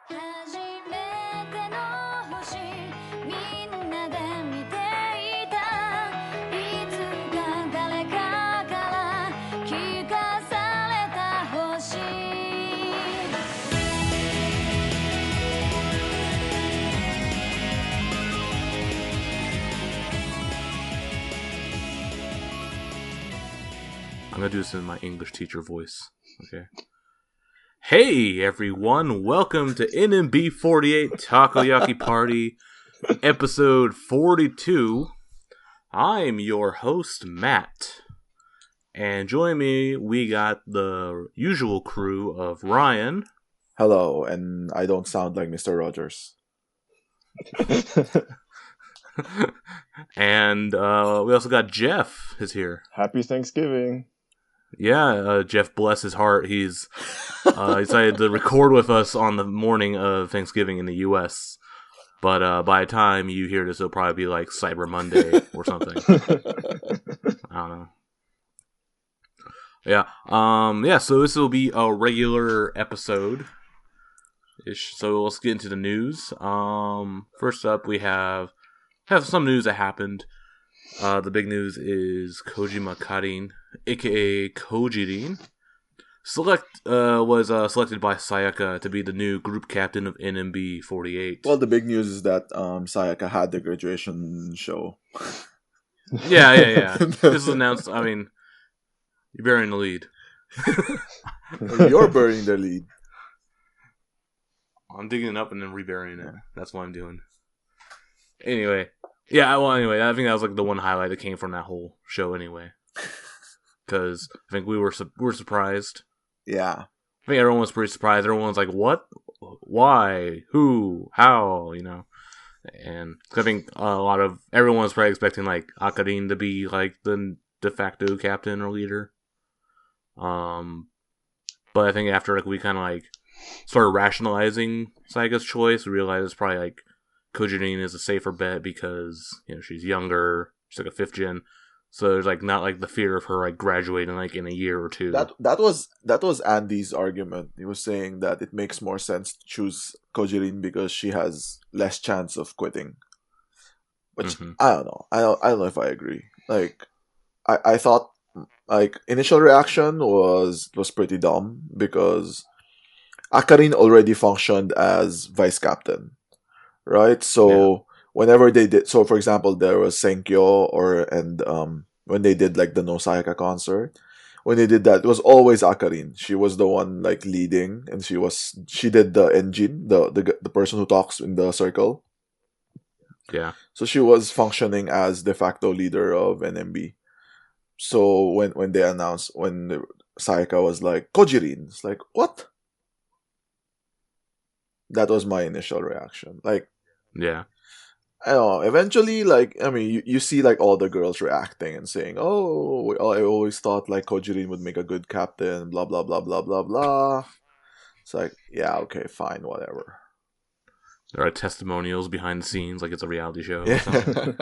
初めての星みんなで見ていたいつか誰かから聞かされた星 I'm gonna do this in my English teacher voice. Okay. Hey everyone, welcome to NMB 48 Takoyaki Party, episode 42. I'm your host, Matt. And joining me, we got the usual crew of Ryan. Hello, and I don't sound like Mr. Rogers. And we also got Jeff is here. Happy Thanksgiving. Yeah, Jeff, bless his heart, he's decided to record with us on the morning of Thanksgiving in the U.S., but by the time you hear this, it'll probably be like Cyber Monday or something. I don't know. Yeah, so this will be a regular episode-ish, so let's get into the news. First up, we have some news that happened. The big news is Kojima Karin, aka Kojirin, was selected by Sayaka to be the new group captain of NMB 48. Well, the big news is that Sayaka had the graduation show. Yeah. This is announced. I mean, you're bearing the lead. You're burying the lead. I'm digging it up and then reburying it. That's what I'm doing. Anyway, I think that was like the one highlight that came from that whole show. Anyway, because I think we were surprised. Yeah, I think everyone was pretty surprised. Everyone was like, "What? Why? Who? How?" You know. And I think everyone was probably expecting like Akarin to be like the de facto captain or leader. But I think after like we kind of like started rationalizing Sayaka's choice, we realized it's probably like Kojirin is a safer bet because she's younger, she's like a 5th gen, so there's like not like the fear of her like graduating like in a year or two. That was Andy's argument. He was saying that it makes more sense to choose Kojirin because she has less chance of quitting. Which I don't know. I don't know if I agree. Like I thought like initial reaction was pretty dumb because Akarin already functioned as vice captain. Right, so whenever they did, so for example, there was Senkyo when they did like the No Sayaka concert, when they did that, it was always Akarin. She was the one like leading, and she did the engine, the person who talks in the circle. Yeah. So she was functioning as de facto leader of NMB. So when they announced, when Sayaka was like Kojirin, it's like, what? That was my initial reaction. Like, yeah, I don't know. Eventually, like, I mean, you see like all the girls reacting and saying, "Oh, I always thought like Kojirin would make a good captain." Blah blah blah blah blah blah. It's like, yeah, okay, fine, whatever. There are testimonials behind the scenes, like it's a reality show. Yeah.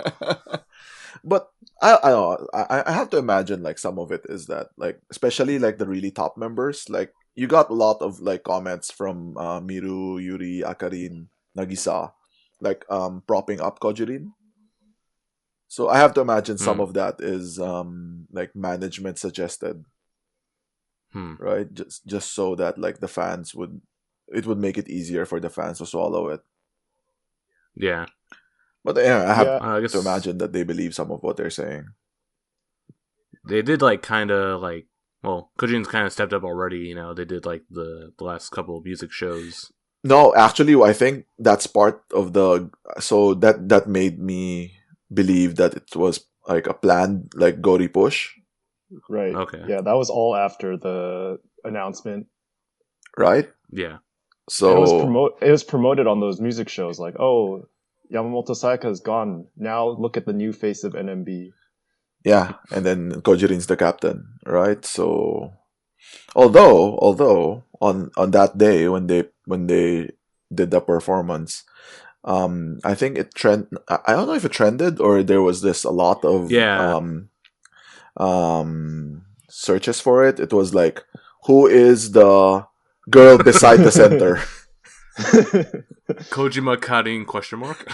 But I don't know. I have to imagine like some of it is that like, especially like the really top members, like you got a lot of like comments from Miru, Yuri, Akarin, Nagisa, like propping up Kojirin. So I have to imagine some of that is like management suggested, right? Just so that like the fans would make it easier for the fans to swallow it. Yeah, but yeah, I have I guess to imagine that they believe some of what they're saying. They did like kind of like, well, Kojirin's kind of stepped up already. They did like the last couple of music shows. No, actually, I think that's part of so that made me believe that it was like a planned like Gori push. Right. Okay. Yeah, that was all after the announcement. Right? Yeah. So it was promoted on those music shows like, oh, Yamamoto Sayaka is gone. Now look at the new face of NMB. Yeah, and then Kojirin's the captain, right? So although on that day when they did the performance, I think I don't know if it trended or there was a lot of searches for it. It was like, who is the girl beside the center? Kojima Karin question mark?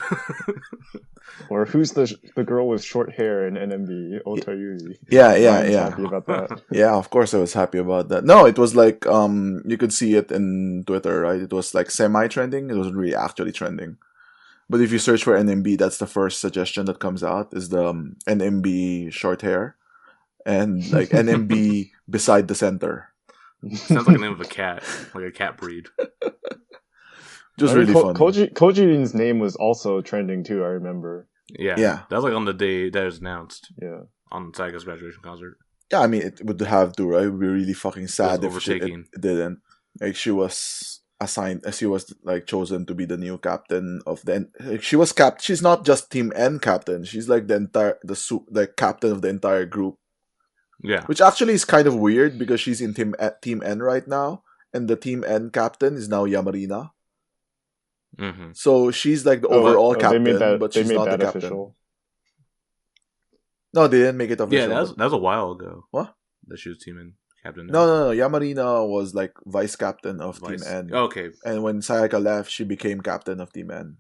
Or who's the girl with short hair in NMB? Otayuri. Yeah, Ryan's yeah. happy about that. Yeah, of course I was happy about that. No, it was like you could see it in Twitter, right? It was like semi-trending. It wasn't really actually trending. But if you search for NMB, that's the first suggestion that comes out is the NMB short hair and like NMB beside the center. Sounds like the name of a cat, like a cat breed. Just really funny. Kojirin's name was also trending too, I remember. Yeah. That was like on the day that was announced. Yeah. On Sayaka's graduation concert. Yeah, I mean, it would have to, right? It would be really fucking sad if it didn't. Like, she was like chosen to be the new captain of the. Like, she's not just Team N captain. She's like the captain of the entire group. Yeah. Which actually is kind of weird because she's in Team N right now, and the Team N captain is now Yamarina. Mm-hmm. So she's like the overall captain, but she's not the captain. Official. No, they didn't make it official. Yeah, that was a while ago. What? That she was Team N captain. No. Yamarina was like vice captain of Team N. Okay. And when Sayaka left, she became captain of Team N.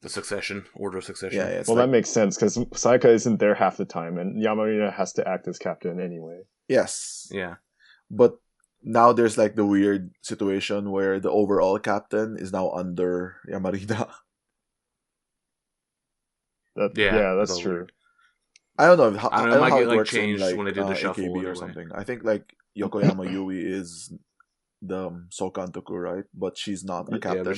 The order of succession. Yeah. Well, that makes sense because Sayaka isn't there half the time, and Yamarina has to act as captain anyway. Yes. Yeah. But now there's like the weird situation where the overall captain is now under Yamarina. That's true. Weird. I don't know. I don't know how it like works changed in like when they did the shuffle AKB or something. I think like Yokoyama Yui is the Sokantoku, right? But she's not a captain.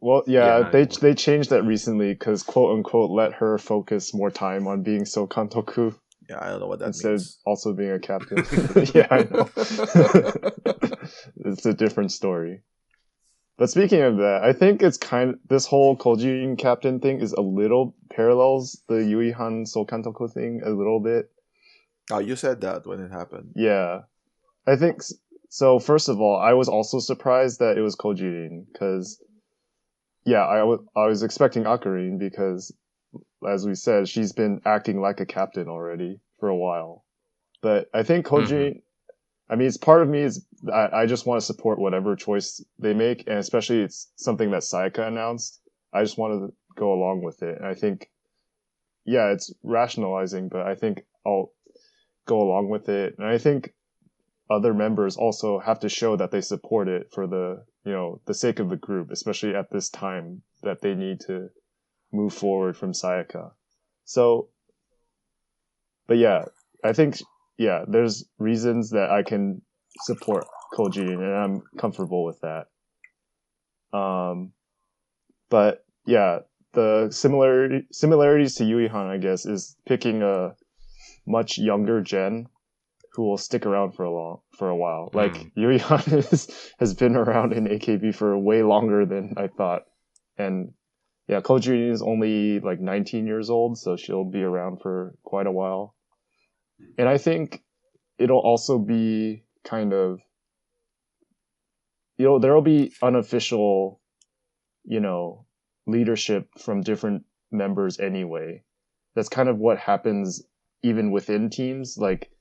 They changed that recently because quote unquote let her focus more time on being Sokantoku. Yeah, I don't know what that instead means. Instead also being a captain. Yeah, I know. It's a different story. But speaking of that, I think it's this whole Kojirin captain thing is a little parallels the Yuihan Sokantoku thing a little bit. Oh, you said that when it happened. Yeah. I think so. First of all, I was also surprised that it was Kojirin because I was expecting Akarin because, as we said, she's been acting like a captain already for a while. But I think Kojirin, I mean, it's part of me is I just want to support whatever choice they make, and especially it's something that Sayaka announced. I just wanted to go along with it, and I think, it's rationalizing, but I think I'll go along with it, and I think other members also have to show that they support it for the sake of the group, especially at this time that they need to move forward from Sayaka. So, but I think. Yeah, there's reasons that I can support Kojirin, and I'm comfortable with that. But the similarities to Yuihan, I guess, is picking a much younger gen who will stick around for a while. Like Yuihan has been around in AKB for way longer than I thought, and Kojirin is only like 19 years old, so she'll be around for quite a while. And I think it'll also be kind of, there'll be unofficial, leadership from different members anyway. That's kind of what happens even within teams. Like,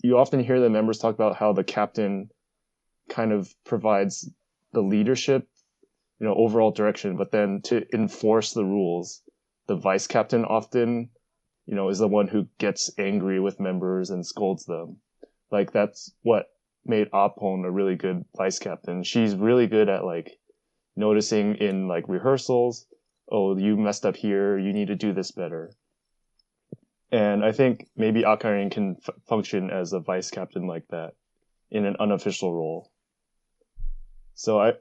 you often hear the members talk about how the captain kind of provides the leadership, overall direction, but then to enforce the rules, the vice captain often is the one who gets angry with members and scolds them. Like, that's what made Apon a really good vice captain. She's really good at, like, noticing in, like, rehearsals, oh, you messed up here, you need to do this better. And I think maybe Akarin can function as a vice captain like that in an unofficial role. So I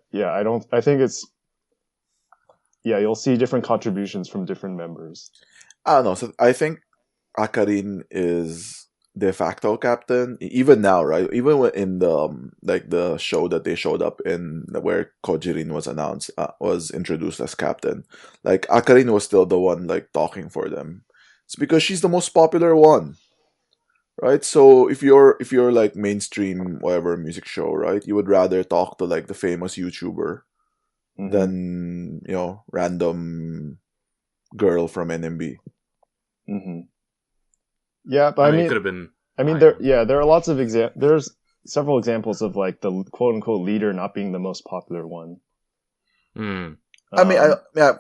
think it's, you'll see different contributions from different members. I don't know. So I think Akarin is de facto captain even now, right? Even in the show that they showed up in, where Kojirin was introduced as captain, like Akarin was still the one like talking for them. It's because she's the most popular one, right? So if you're like mainstream whatever music show, right, you would rather talk to like the famous YouTuber than random girl from NMB. Yeah, but I mean, it could have been. I mean, there are lots of examples. several examples of like the quote unquote leader not being the most popular one. Hmm. I mean,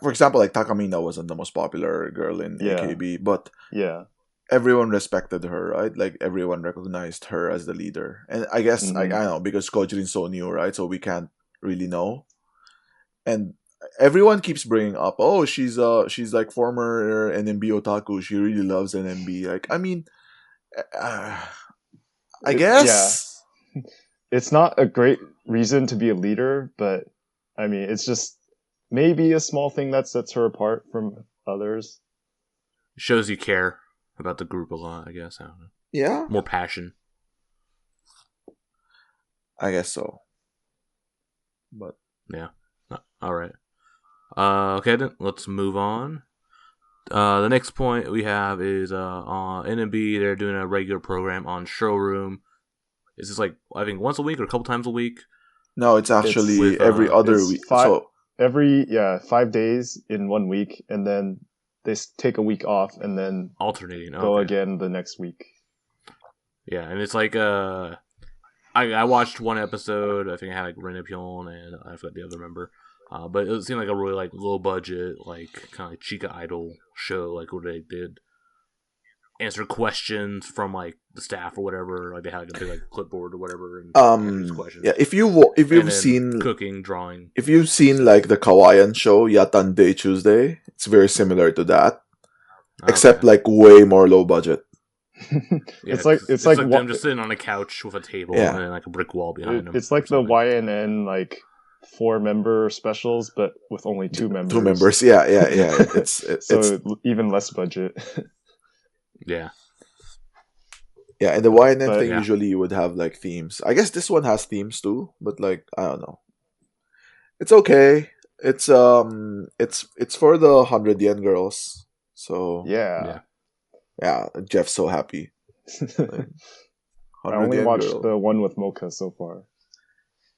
for example, like Takamina wasn't the most popular girl in AKB, but yeah, everyone respected her, right? Like everyone recognized her as the leader, and I guess I don't know, because Kojirin's so new, right? So we can't really know. And everyone keeps bringing up, oh, she's like former NMB otaku. She really loves NMB. Like, I mean, I guess it's not a great reason to be a leader, but I mean, it's just maybe a small thing that sets her apart from others. Shows you care about the group a lot, I guess. I don't know. Yeah. More passion. I guess so. But yeah. All right. Okay, then let's move on. The next point we have is on NMB. They're doing a regular program on Showroom. Is this like, I think, once a week or a couple times a week? No, it's actually every other week. Every 5 days in 1 week, and then they take a week off, and then alternating go again the next week. Yeah, and it's like I watched one episode. I think I had like Rena Pyon and I forgot the other member. But it seemed like a really like low budget, like kind of like Chica Idol show, like where they did answer questions from like the staff or whatever. Like they had like a big like clipboard or whatever. And questions. Yeah, if you've seen cooking, drawing, if you've seen like the Kawaiian show Yatande Tuesday, it's very similar to that, except like way more low budget. It's like them just sitting on a couch with a table and then like a brick wall behind them. It's like the YNN like 4-member specials, but with only 2 members. 2 members, yeah. It's even less budget. Yeah, and the YNN thing usually you would have like themes. I guess this one has themes too, but like I don't know. It's okay. It's for the 100 yen girls. So yeah. Jeff's so happy. Like, I only watched the one with Mocha so far.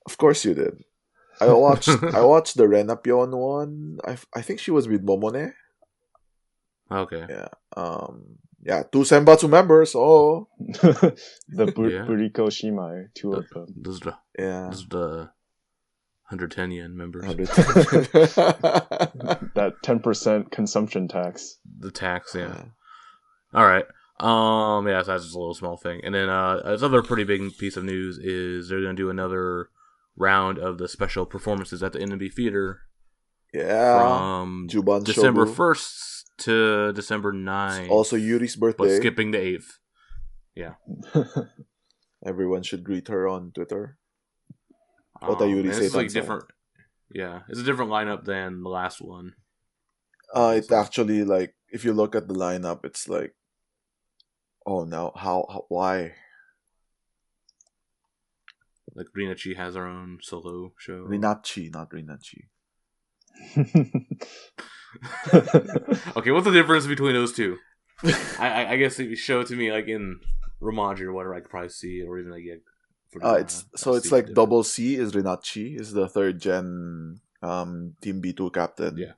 Of course you did. I watched the Rena Pyon one. I think she was with Momone. Okay. Yeah. 2 Senbatsu members. Oh. The Buriko Shimai, 2 of them. This is the 110 yen members. That 10% consumption tax. The tax, yeah. All right. So that's just a little small thing. And then another pretty big piece of news is they're going to do another round of the special performances at the NMB Theater. Yeah. From Juban December Shobu. 1st to December 9th. It's also Yuri's birthday. But skipping the 8th. Yeah. Everyone should greet her on Twitter. What are Yuri say? It's like different. Yeah, it's a different lineup than the last one. It's actually like, if you look at the lineup, it's like, oh no, why? Like Rinachi has her own solo show. Rinachi, not Rinachi. Okay, what's the difference between those two? I guess if you show it to me like in Romaji or whatever, I could probably see it, or even like it's like double C is Rinachi, is the 3rd gen Team B2 captain. Yeah.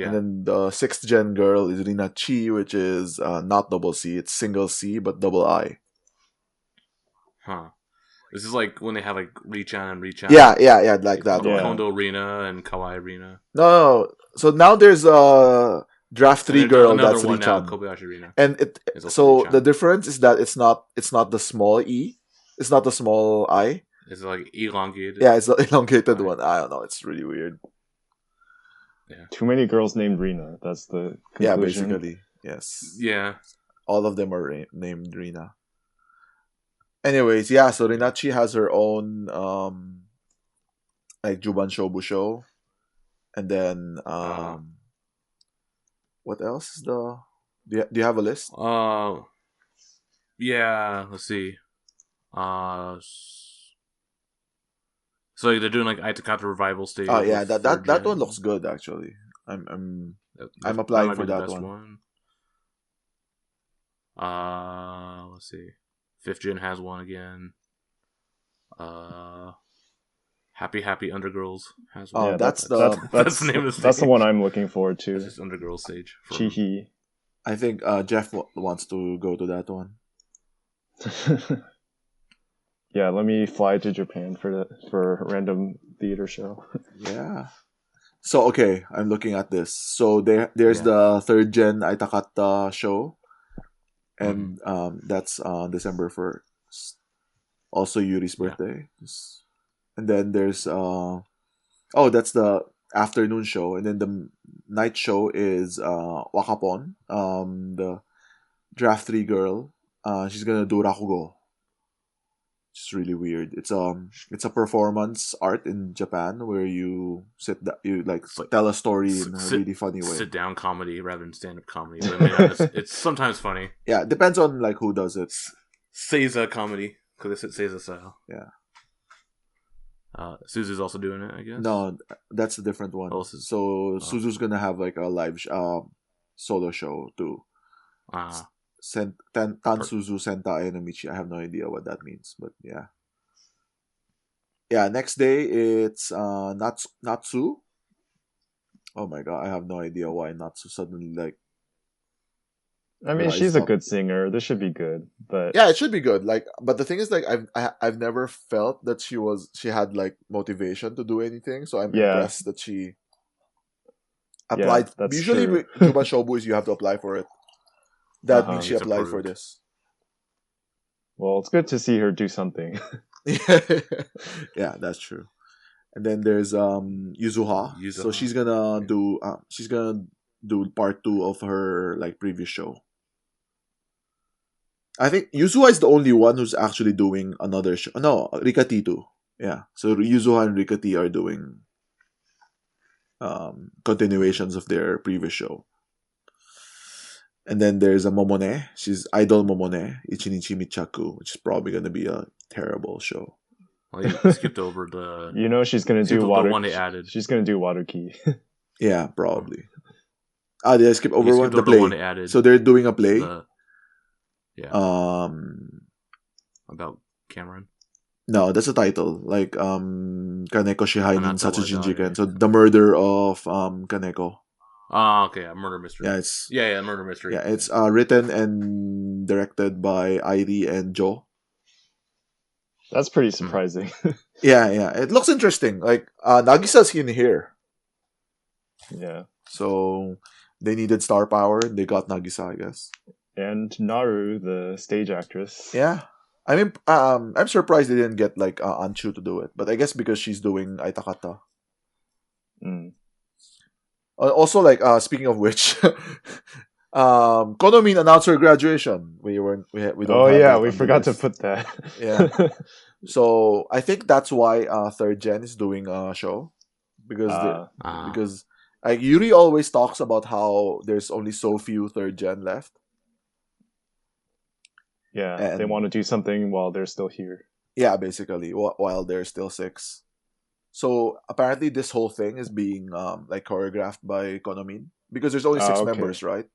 And then the 6th gen girl is Rinachi, which is not double C, it's single C but double I. Huh. This is like when they have like Richan and Richan. Yeah, like that one. Kondo Arena and Kawaii Arena. No. So now there's a draft 3 girl that's one now, Richan. Kobayashi Arena. And the difference is that it's not the small E. It's not the small I. It's like elongated. Yeah, it's the elongated one. I don't know. It's really weird. Yeah. Too many girls named Rina. That's the conclusion. Yeah, basically. Yes. Yeah. All of them are named Rina. Anyways, so Rinachi has her own like Juban Shobu show. And then what else is the... Do you have a list? Yeah, let's see. So they're doing like Aitakata Revival stage. Oh yeah, that one looks good actually. I'm applying for that one. Let's see. 5th Gen has one again. Happy Undergirls has one. Oh, that's the name of the stage. That's the one I'm looking forward to. This is Undergirls stage. Chihi. I think Jeff wants to go to that one. Yeah, let me fly to Japan for a random theater show. Yeah. So okay, I'm looking at this. So there's the third gen Aitakata show, and that's on December 1st. Also Yuri's birthday. And then there's that's the afternoon show, and then the night show is Wakapon, the draft 3 girl. She's gonna do Rakugo. It's really weird. It's a performance art in Japan where you you like tell a story in a really funny way. Sit down comedy rather than stand up comedy. But I mean, it's sometimes funny. Yeah, it depends on like who does it. Seiza comedy because it's Seiza style. Yeah. Suzu's also doing it, I guess. No, that's a different one. Suzu's gonna have like a live solo show too. Tansuzu Sentai no Michi. I have no idea what that means, but yeah. Yeah, next day it's Natsu. Oh my god, I have no idea why Natsu suddenly like. I mean, she's a good singer. This should be good, but yeah, it should be good. Like, but the thing is, like, I've never felt that she had like motivation to do anything. So I'm impressed that she applied. Yeah, usually, with Juba Shobu is you have to apply for it. That means she applied for this. Well, it's good to see her do something. Yeah, that's true. And then there's Yuzuha. So she's gonna do part 2 of her like previous show. I think Yuzuha is the only one who's actually doing another show. No, Rikati too. Yeah. So Yuzuha and Rikati are doing continuations of their previous show. And then there's a Momone. She's Idol Momone, Ichinichi Michaku, which is probably going to be a terrible show. Well, you skipped over the... she's going to do water... the one they added. She's going to do Waruki. Yeah, probably. Did I skip over the play? The one they added. So they're doing a play? About Cameron? No, that's a title. Like, Kaneko Shihainin Satsujin Jiken. So, the murder of Kaneko. Oh, okay. A murder mystery. Yeah, it's... Yeah, murder mystery. Yeah, it's written and directed by Airi and Joe. That's pretty surprising. Yeah. It looks interesting. Like, Nagisa's in here. Yeah. So, they needed star power. They got Nagisa, I guess. And Naru, the stage actress. Yeah. I mean, I'm surprised they didn't get, like, Anchu to do it. But I guess because she's doing Aitakata. Also, like, speaking of which, Konomin announced her graduation. We don't. Oh yeah, we forgot to put that. Yeah. So I think that's why third gen is doing a show because like Yuri always talks about how there's only so few third gen left. Yeah, and they want to do something while they're still here. Yeah, basically, while there's still 6. So apparently, this whole thing is being like choreographed by Konomin because there's only 6 members, right?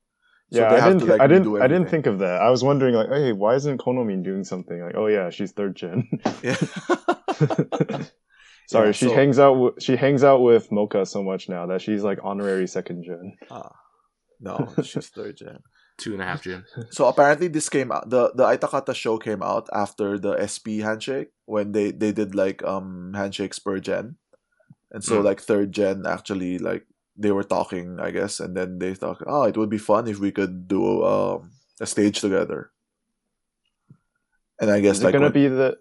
So yeah, I didn't think of that. I was wondering, like, hey, why isn't Konomin doing something? Like, oh yeah, she's third gen. Yeah. Sorry, she hangs out with Mocha so much now that she's like honorary second gen. No, she's third gen. 2.5 gen. So apparently this came out, the Aitakata show came out after the SP handshake when they did like handshakes per gen. And so like third gen actually like they were talking, I guess, and then they thought, it would be fun if we could do a stage together. And I guess is it gonna be the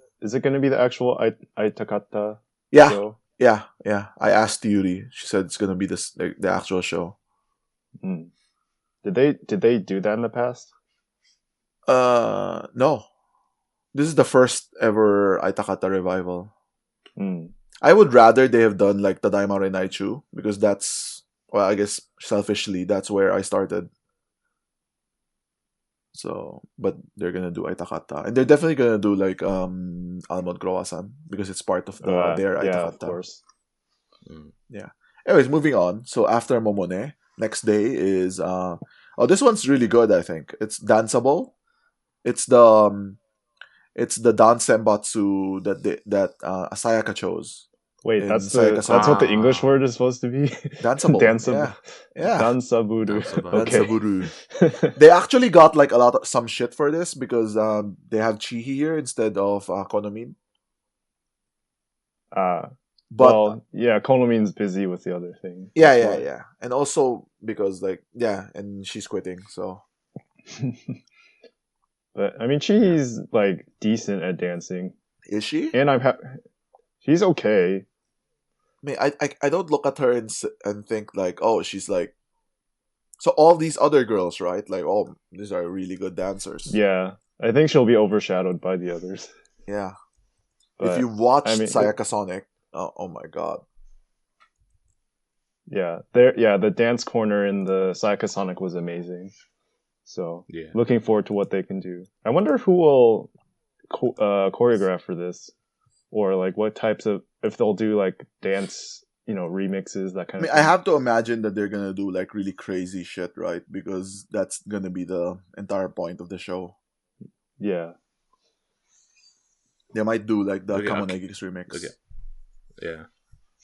actual Aitakata show? Yeah. I asked Yuri. She said it's gonna be the actual show. Did they do that in the past? No. This is the first ever Aitakata revival. I would rather they have done like Tadaima Renaichu because that's, well, I guess selfishly that's where I started. So, but they're gonna do Aitakata, and they're definitely gonna do like Almond Croissant because it's part of their Aitakata. Yeah, of course. Yeah. Anyways, moving on. So after Momone, next day is this one's really good. I think it's danceable. It's the dance senbatsu that Sayaka chose. Wait, that's what the English word is supposed to be? Danceable. Yeah. Dansaburu. Okay. They actually got like some shit for this because they have Chihi here instead of Konomin. But Konomin's busy with the other thing. yeah. And also because and she's quitting, so. But I mean, she's like decent at dancing. Is she? And she's okay. I mean, I don't look at her and think like, oh, she's like. So all these other girls, right? Like, oh, these are really good dancers. Yeah, I think she'll be overshadowed by the others. Yeah. But, if you watched Sayaka Sonic, oh my god. Yeah, the dance corner in the Sayaka Sonic was amazing. So, looking forward to what they can do. I wonder who will choreograph for this, or like what types of, if they'll do like dance, remixes, that kind of thing. I have to imagine that they're gonna do like really crazy shit, right? Because that's gonna be the entire point of the show. Yeah. They might do like the Kamonegis remix. Okay. Yeah.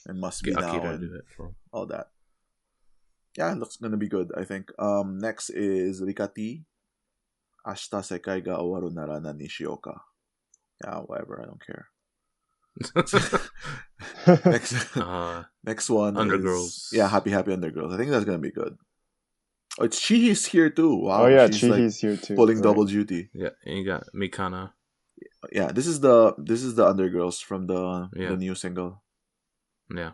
And Must Be Now and do it for all that. Yeah, it looks gonna be good, I think. Next is Rikati. Ashita Sekai ga owaru nara nani shiyou ka. Yeah, whatever, I don't care. Next one Undergirls. Is Happy Undergirls. I think that's gonna be good. Oh, it's Chihi's here too. Wow. Oh yeah, Chihi's here too. Pulling double duty. Yeah, and you got Mikana. Yeah, this is the Undergirls from the new single. Yeah.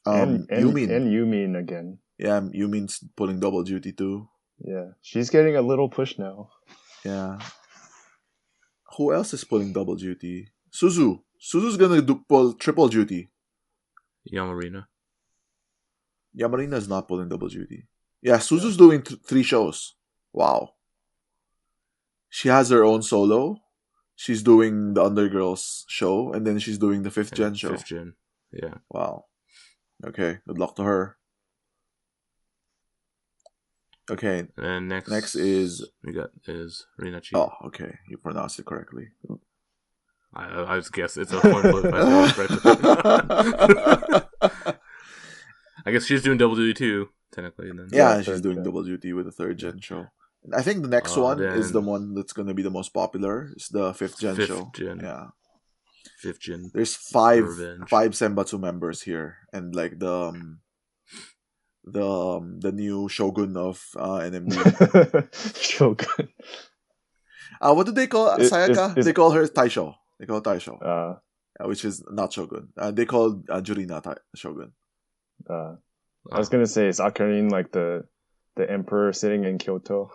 And Yumin again. Yeah, Yumin's pulling double duty too. Yeah, she's getting a little push now. Yeah. Who else is pulling double duty? Suzu's gonna pull triple duty. Yamarina is not pulling double duty. Yeah, Suzu's doing 3 shows. Wow. She has her own solo. She's doing the Undergirls show, and then she's doing the 5th Gen show. 5th Gen, yeah. Wow. Okay, good luck to her. Okay. And next is Rinachi. Oh, okay. You pronounced it correctly. I was guessing it's a coin flip. I guess she's doing double duty too, technically. And then she's doing double duty with the 3rd Gen show. I think the next one is the one that's going to be the most popular. It's the 5th Gen show. Yeah. 5th Gen. There's five Senbatsu members here, and like the new Shogun of NMB. Shogun. What do they call Sayaka? They call her Taisho. They call Taisho. Which is not Shogun. They call Jurina Shogun. I was gonna say, is Akarin like the emperor sitting in Kyoto?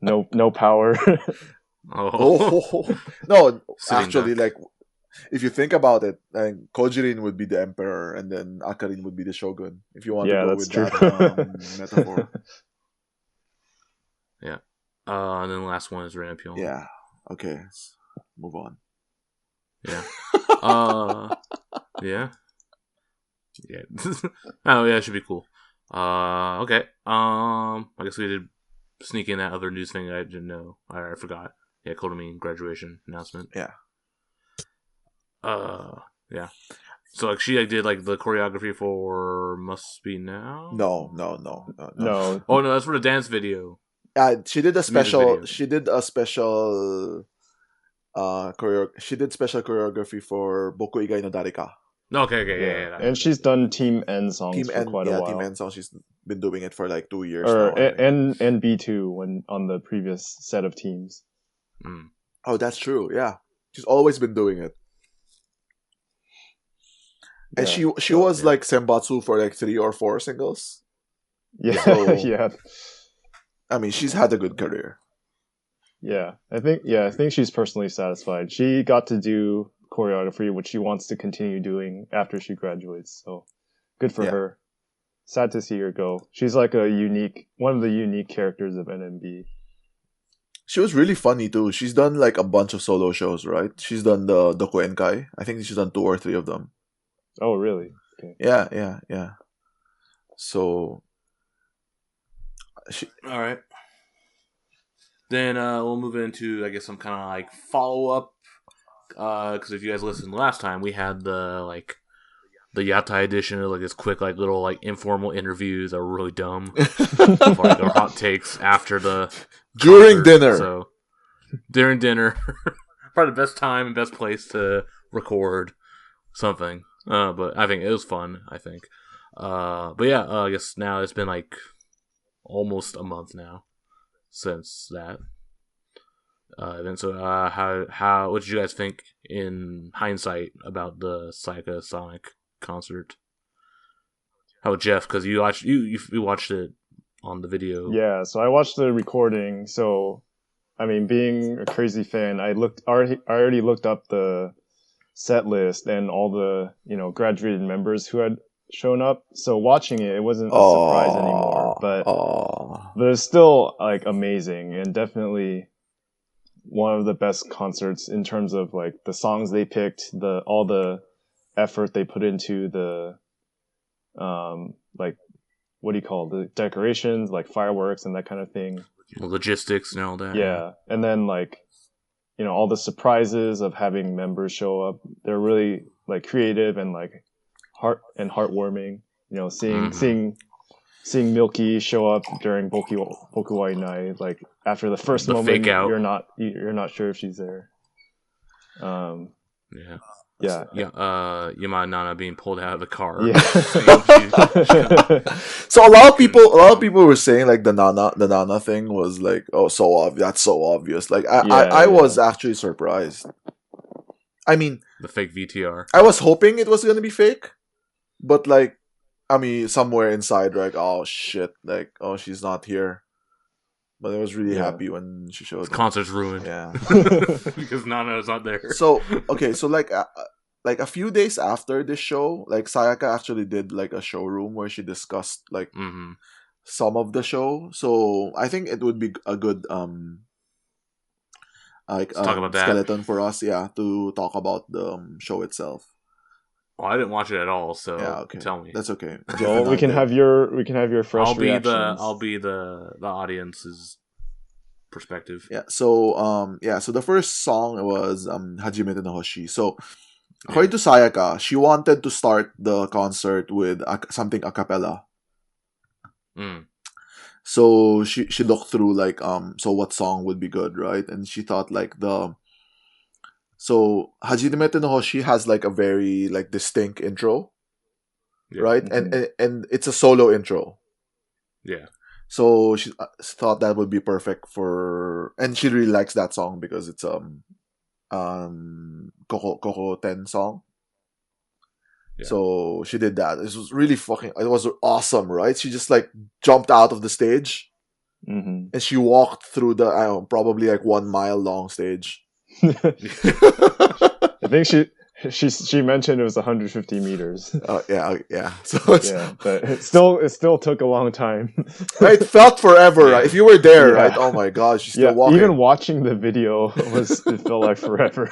no power. No, actually, like if you think about it, Kojirin would be the emperor, and then Akarin would be the shogun. If you want to go with that metaphor. Yeah. And then the last one is Rampion. Yeah. Okay. Let's move on. Yeah. Yeah. Yeah. Oh yeah, it should be cool. Okay. I guess we did sneak in that other news thing I didn't know. I forgot. Yeah, Kodomin graduation announcement. Yeah. Yeah. So like she did like the choreography for Must Be Now. No. Oh no, that's for the dance video. She did a special. She did a special. She did special choreography for Boku Igai no Dareka. Okay, yeah. And she's done Team N songs for quite a while. Team N songs. She's been doing it for like 2 years now. NB 2 when on the previous set of teams. Mm. Oh, that's true. Yeah, she's always been doing it. And she was like Senbatsu for like 3 or 4 singles. Yeah, so, yeah. I mean, she's had a good career. Yeah, I think she's personally satisfied. She got to do choreography, which she wants to continue doing after she graduates. So good for her. Sad to see her go. She's like one of the unique characters of NMB. She was really funny too. She's done like a bunch of solo shows, right? She's done the Dokuenkai. I think she's done 2 or 3 of them. Oh, really? Okay. Yeah. So, all right. Then we'll move into, I guess, some kind of like follow up. Because if you guys listened last time, we had the Yatai edition, like this quick, like little, like informal interviews that were really dumb, for, like, our hot takes after the during concert. dinner. So during dinner, probably the best time and best place to record something. But I think it was fun. I think. But yeah, I guess now it's been like almost a month now since that event. So, how what did you guys think in hindsight about the Sayaka Sonic concert? How Jeff? Because you watched it on the video. Yeah, so I watched the recording. So, I mean, being a crazy fan, I already looked up the set list and all the graduated members who had shown up. So watching it wasn't a surprise anymore. But it's still like amazing and definitely one of the best concerts in terms of like the songs they picked, all the effort they put into the like what do you call the decorations, like fireworks and that kind of thing. Logistics and all that. Yeah. And then like all the surprises of having members show up. They're really like creative and like heartwarming. Seeing Milky show up during Bokuwai Night, like after the first moment, fake out. you're not sure if she's there. Yeah. Yeah. Nana being pulled out of the car. Yeah. So a lot of people were saying like the Nana thing was like, oh, so obvious. That's so obvious. Like I was actually surprised. I mean, the fake VTR. I was hoping it was gonna be fake, but like, I mean, somewhere inside, like, oh shit, like, oh, she's not here. But I was really happy when she showed up. The concert's ruined. Yeah. Because Nana's not there. So, okay, so like a few days after this show, like Sayaka actually did like a showroom where she discussed like some of the show. So I think it would be a good talk about that. Skeleton for us, to talk about the show itself. Well, I didn't watch it at all, so okay. Tell me. That's okay. Well, we can have your fresh reactions. I'll be the audience's perspective. Yeah. So so the first song was Hajime no Hoshi. So according to Sayaka, she wanted to start the concert with something a cappella. So she looked through like so what song would be good, right? And she thought like So Hajime no Hoshi has like a very like distinct intro, right? Mm-hmm. And it's a solo intro. Yeah. So she thought that would be perfect and she really likes that song because it's Koko Ten song. Yeah. So she did that. It was really it was awesome, right? She just like jumped out of the stage, and she walked through the probably like 1 mile long stage. I think she mentioned it was 150 meters. Yeah. So but it still took a long time. Right, it felt forever. Right? If you were there, right? Oh my gosh, she's still walking. Even watching the video it felt like forever.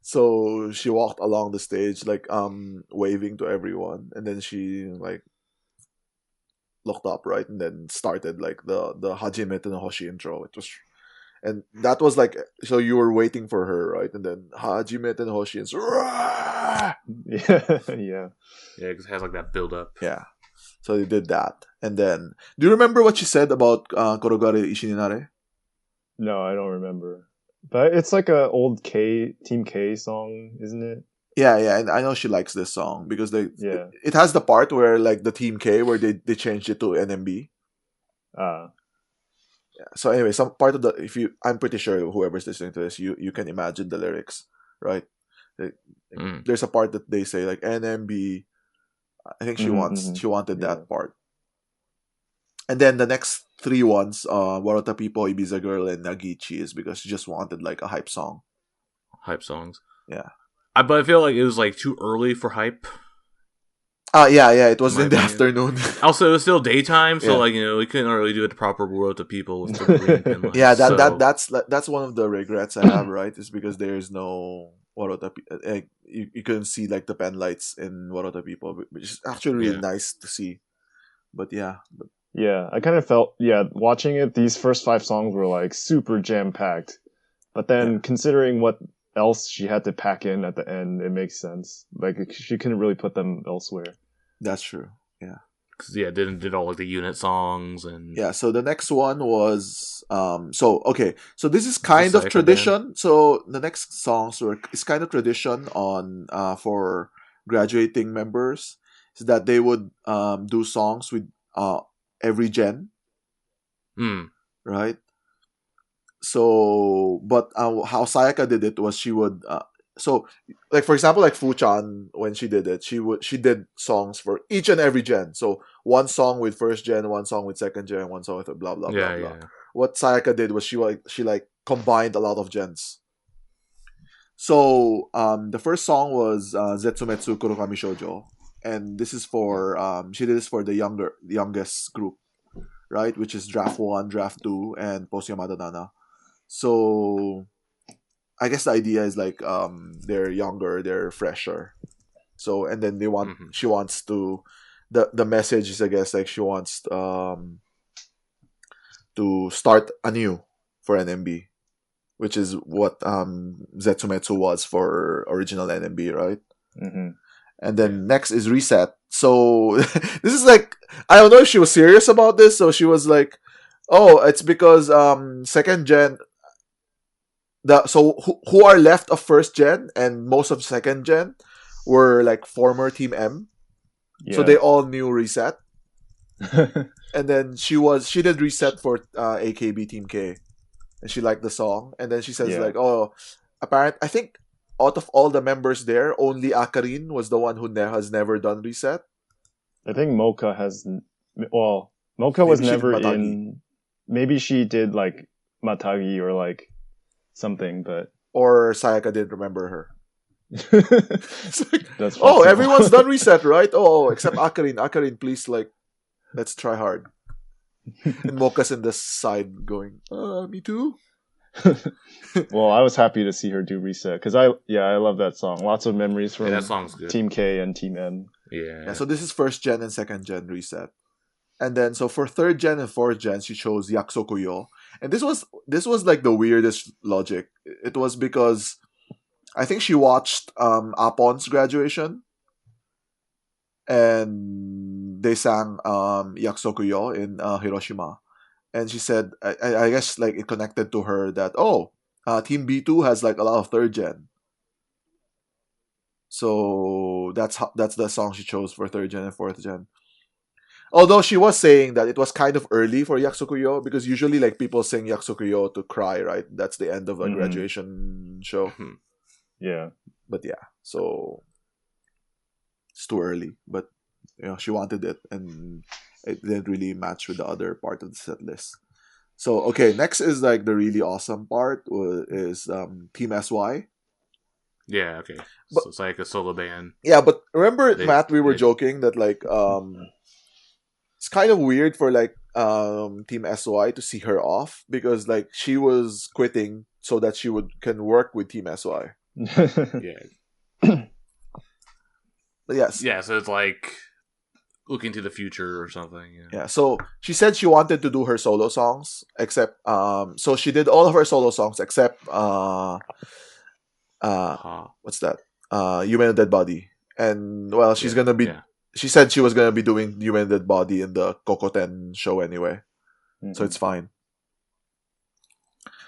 So she walked along the stage, like waving to everyone, and then she like looked up, right, and then started like the Hajime no Hoshi intro. It was. And that was like, so you were waiting for her, right? And then Hajime no Hoshi and yeah, because it has like that build up. Yeah, so they did that, and then do you remember what she said about Korogare Ishininare? No, I don't remember. But it's like a old Team K song, isn't it? Yeah, and I know she likes this song because it has the part where like the Team K where they changed it to NMB. Yeah. So anyway, some part of I'm pretty sure whoever's listening to this, you can imagine the lyrics, right? There's a part that they say like NMB. I think she wanted that part. And then the next 3 ones, Warota People, Ibiza Girl, and Nagichi is because she just wanted like a hype song. Hype songs. Yeah. But I feel like it was like too early for hype. Yeah, it was in the afternoon. Also, it was still daytime, so like we couldn't really do it the proper Warota People with the green pin lights. Yeah, that's one of the regrets I have, right? Is because there's no Warota. You couldn't see like the pen lights in Warota People, which is actually really nice to see. But yeah. Yeah, I kind of felt watching it. These first 5 songs were like super jam packed, but then considering what else she had to pack in at the end, it makes sense. Like she couldn't really put them elsewhere. That's true. Yeah. did all like the unit songs and Yeah, so the next one was so this is kind of Sayaka tradition. band? So the next songs were is kind of tradition on for graduating members is that they would do songs with every gen, right? So but how Sayaka did it was she would so like for example like Fuchan when she did it she did songs for each and every gen. So one song with first gen, one song with second gen, one song with blah blah blah blah. yeah. What Sayaka did was she combined a lot of gens. So the first song was Zetsumetsu Kurokami Shoujo, and this is for she did this for the youngest group, right? Which is draft 1, draft 2, and post Yamada Nana. So I guess the idea is like they're younger, they're fresher. So and then she wants to the message is I guess like she wants to start anew for NMB, which is what Zetsumetsu was for original NMB, right? Mm-hmm. And then next is Reset. So this is like I don't know if she was serious about this, so she was like, "Oh, it's because second gen who are left of first gen and most of second gen were like former Team M, so they all knew Reset." And then she did Reset for AKB Team K, and she liked the song. And then she says like, "Oh, I think out of all the members there, only Akarin was the one who has never done Reset." I think Mocha has. Well, Mocha was Maybe she did never Matagi. in. Maybe she did like Matagi or like something, but Or Sayaka didn't remember her. It's like, that's oh, possible. everyone's done Reset, right? Oh, except Akarin. Akarin, please, like, let's try hard. And Mocha's in the side going, me too. Well, I was happy to see her do Reset because I love that song. Lots of memories from that song's good. Team K and Team M. Yeah. So this is first gen and second gen Reset. And then so for third gen and fourth gen, she chose Yakusokuyo. And this was like the weirdest logic. It was because I think she watched Apon's graduation, and they sang Yakusokuyo in Hiroshima. And she said, I guess like it connected to her that Team B2 has like a lot of third gen. So that's the song she chose for third gen and fourth gen. Although she was saying that it was kind of early for Yakusokuyo because usually like people sing Yakusokuyo to cry, right? That's the end of a graduation show. Yeah. But yeah, so it's too early. But she wanted it and it didn't really match with the other part of the set list. So okay, next is like the really awesome part is Team SY. Yeah, okay. But, so it's like a solo band. Yeah, but remember, Matt, we were joking that like it's kind of weird for like Team SY to see her off because like she was quitting so that she can work with Team SY. Yeah. But yes. Yeah, so it's like looking to the future or something. Yeah. So she said she wanted to do her solo songs, except so she did all of her solo songs except what's that? Human Dead Body. And well, she's gonna be. Yeah. She said she was gonna be doing Human Dead Body in the Kokoten show anyway, so it's fine.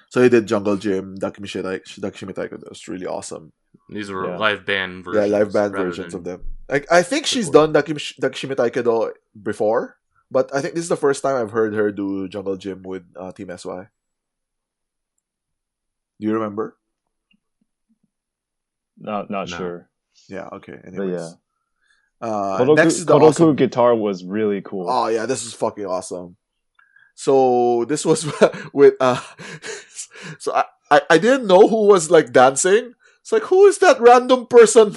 So he did Jungle Gym, Dakishimi Taiko. That was really awesome. These were live band versions. Yeah, live band versions of them. I think she's done Dakishimi Taiko before, but I think this is the first time I've heard her do Jungle Gym with Team SY. Do you remember? Not sure. Yeah. Okay. Anyways. Next is the Kodoku guitar was really cool. Oh yeah, this is fucking awesome. So this was with so I didn't know who was like dancing. It's like, who is that random person?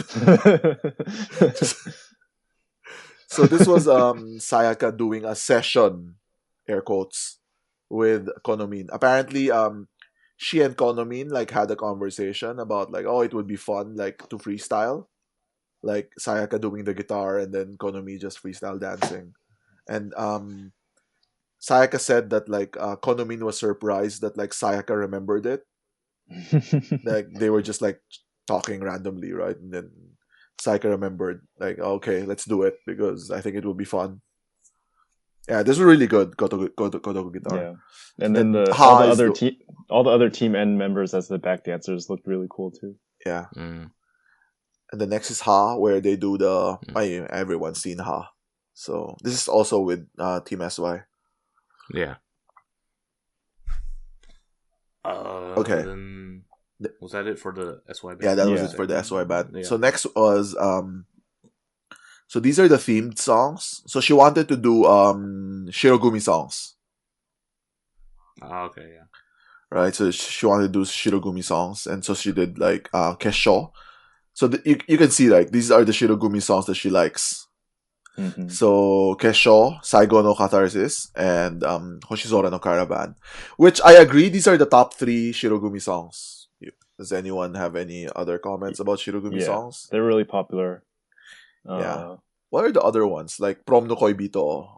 So this was Sayaka doing a session, air quotes, with Konomin. Apparently she and Konomin like had a conversation about like, it would be fun like to freestyle. Like Sayaka doing the guitar and then Konomi just freestyle dancing. And Sayaka said that like Konomin was surprised that like Sayaka remembered it. Like they were just like talking randomly, right? And then Sayaka remembered like, okay, let's do it because I think it will be fun. Yeah, this is really good. Kotoku guitar. Yeah, and Then then Ha all the is other the- all the other Team N members as the back dancers looked really cool too. Yeah. Mm. And the next is Ha, where they do the everyone's seen Ha. So this is also with Team SY. Yeah. Okay. Then was that it for the SY band? Yeah, that was Yeah. it for the SY band. Yeah. So next was so these are the themed songs. So she wanted to do Shirogumi songs. Okay, yeah. Right? So she wanted to do Shirogumi songs, and so she did like Kesho. So you can see like these are the Shirogumi songs that she likes. Mm-hmm. So Kesho, Saigo no Catharsis, and Hoshizora no Caravan. Which I agree, these are the top 3 Shirogumi songs. Does anyone have any other comments about Shirogumi songs? They're really popular. Yeah. What are the other ones? Like Prom no Koibito,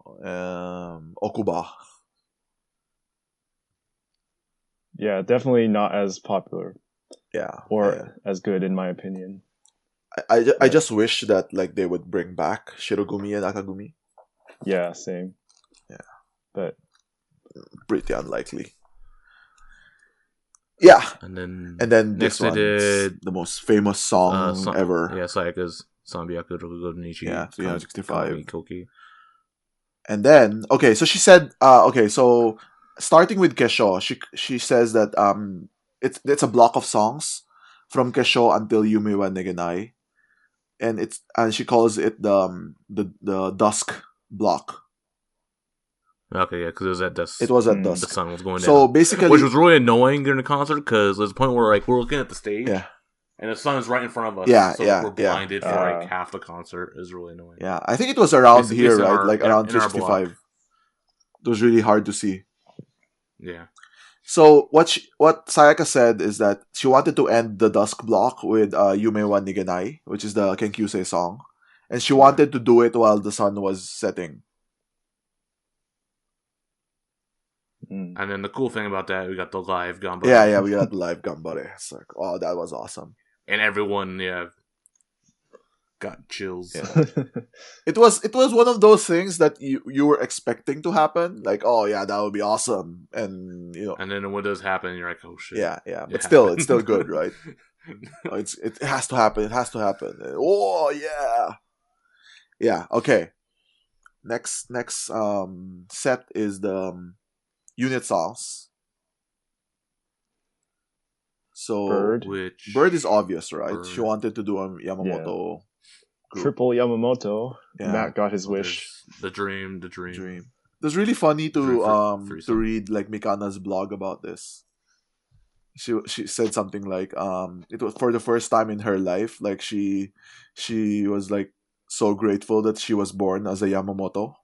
Okuba. Yeah, definitely not as popular. Yeah. Or as good in my opinion. I just wish that like they would bring back Shirogumi and Akagumi. Yeah, same. Yeah. But pretty unlikely. Yeah. And then this one's the most famous song ever. Yeah, Sayaka's Sanbyaku Rokugonichi. Yeah, 365. Koki. And then so she said so starting with Kesho, she says that it's a block of songs from Kesho until Yume wa Negenai. And she calls it the dusk block. Okay, yeah, because it was at dusk. It was at dusk. The sun was going down. So basically, which was really annoying during the concert because there's a point where like we're looking at the stage, and the sun is right in front of us. Yeah, so we're blinded for like half the concert. It was really annoying. Yeah, I think it was around here, right? Like around 365. It was really hard to see. Yeah. So what Sayaka said is that she wanted to end the dusk block with Yume wa Nigenai, which is the Kenkyusei song, and she wanted to do it while the sun was setting. And then the cool thing about that, we got the live Gambare. Yeah, we got the live Gambare. It's like, oh, that was awesome. And everyone, got chills. Yeah. It was one of those things that you were expecting to happen. Like, oh yeah, that would be awesome. And and then when it does happen, you're like, oh shit. Yeah. But still, it's still good, right? It has to happen. It has to happen. Oh yeah. Yeah. Okay. Next set is the unit songs. So Bird is obvious, right? Bird. She wanted to do a Yamamoto group. Triple Yamamoto. Yeah. Matt got his wish. The dream. It was really funny to read like Mikana's blog about this. She said something like it was for the first time in her life, like she was like so grateful that she was born as a Yamamoto.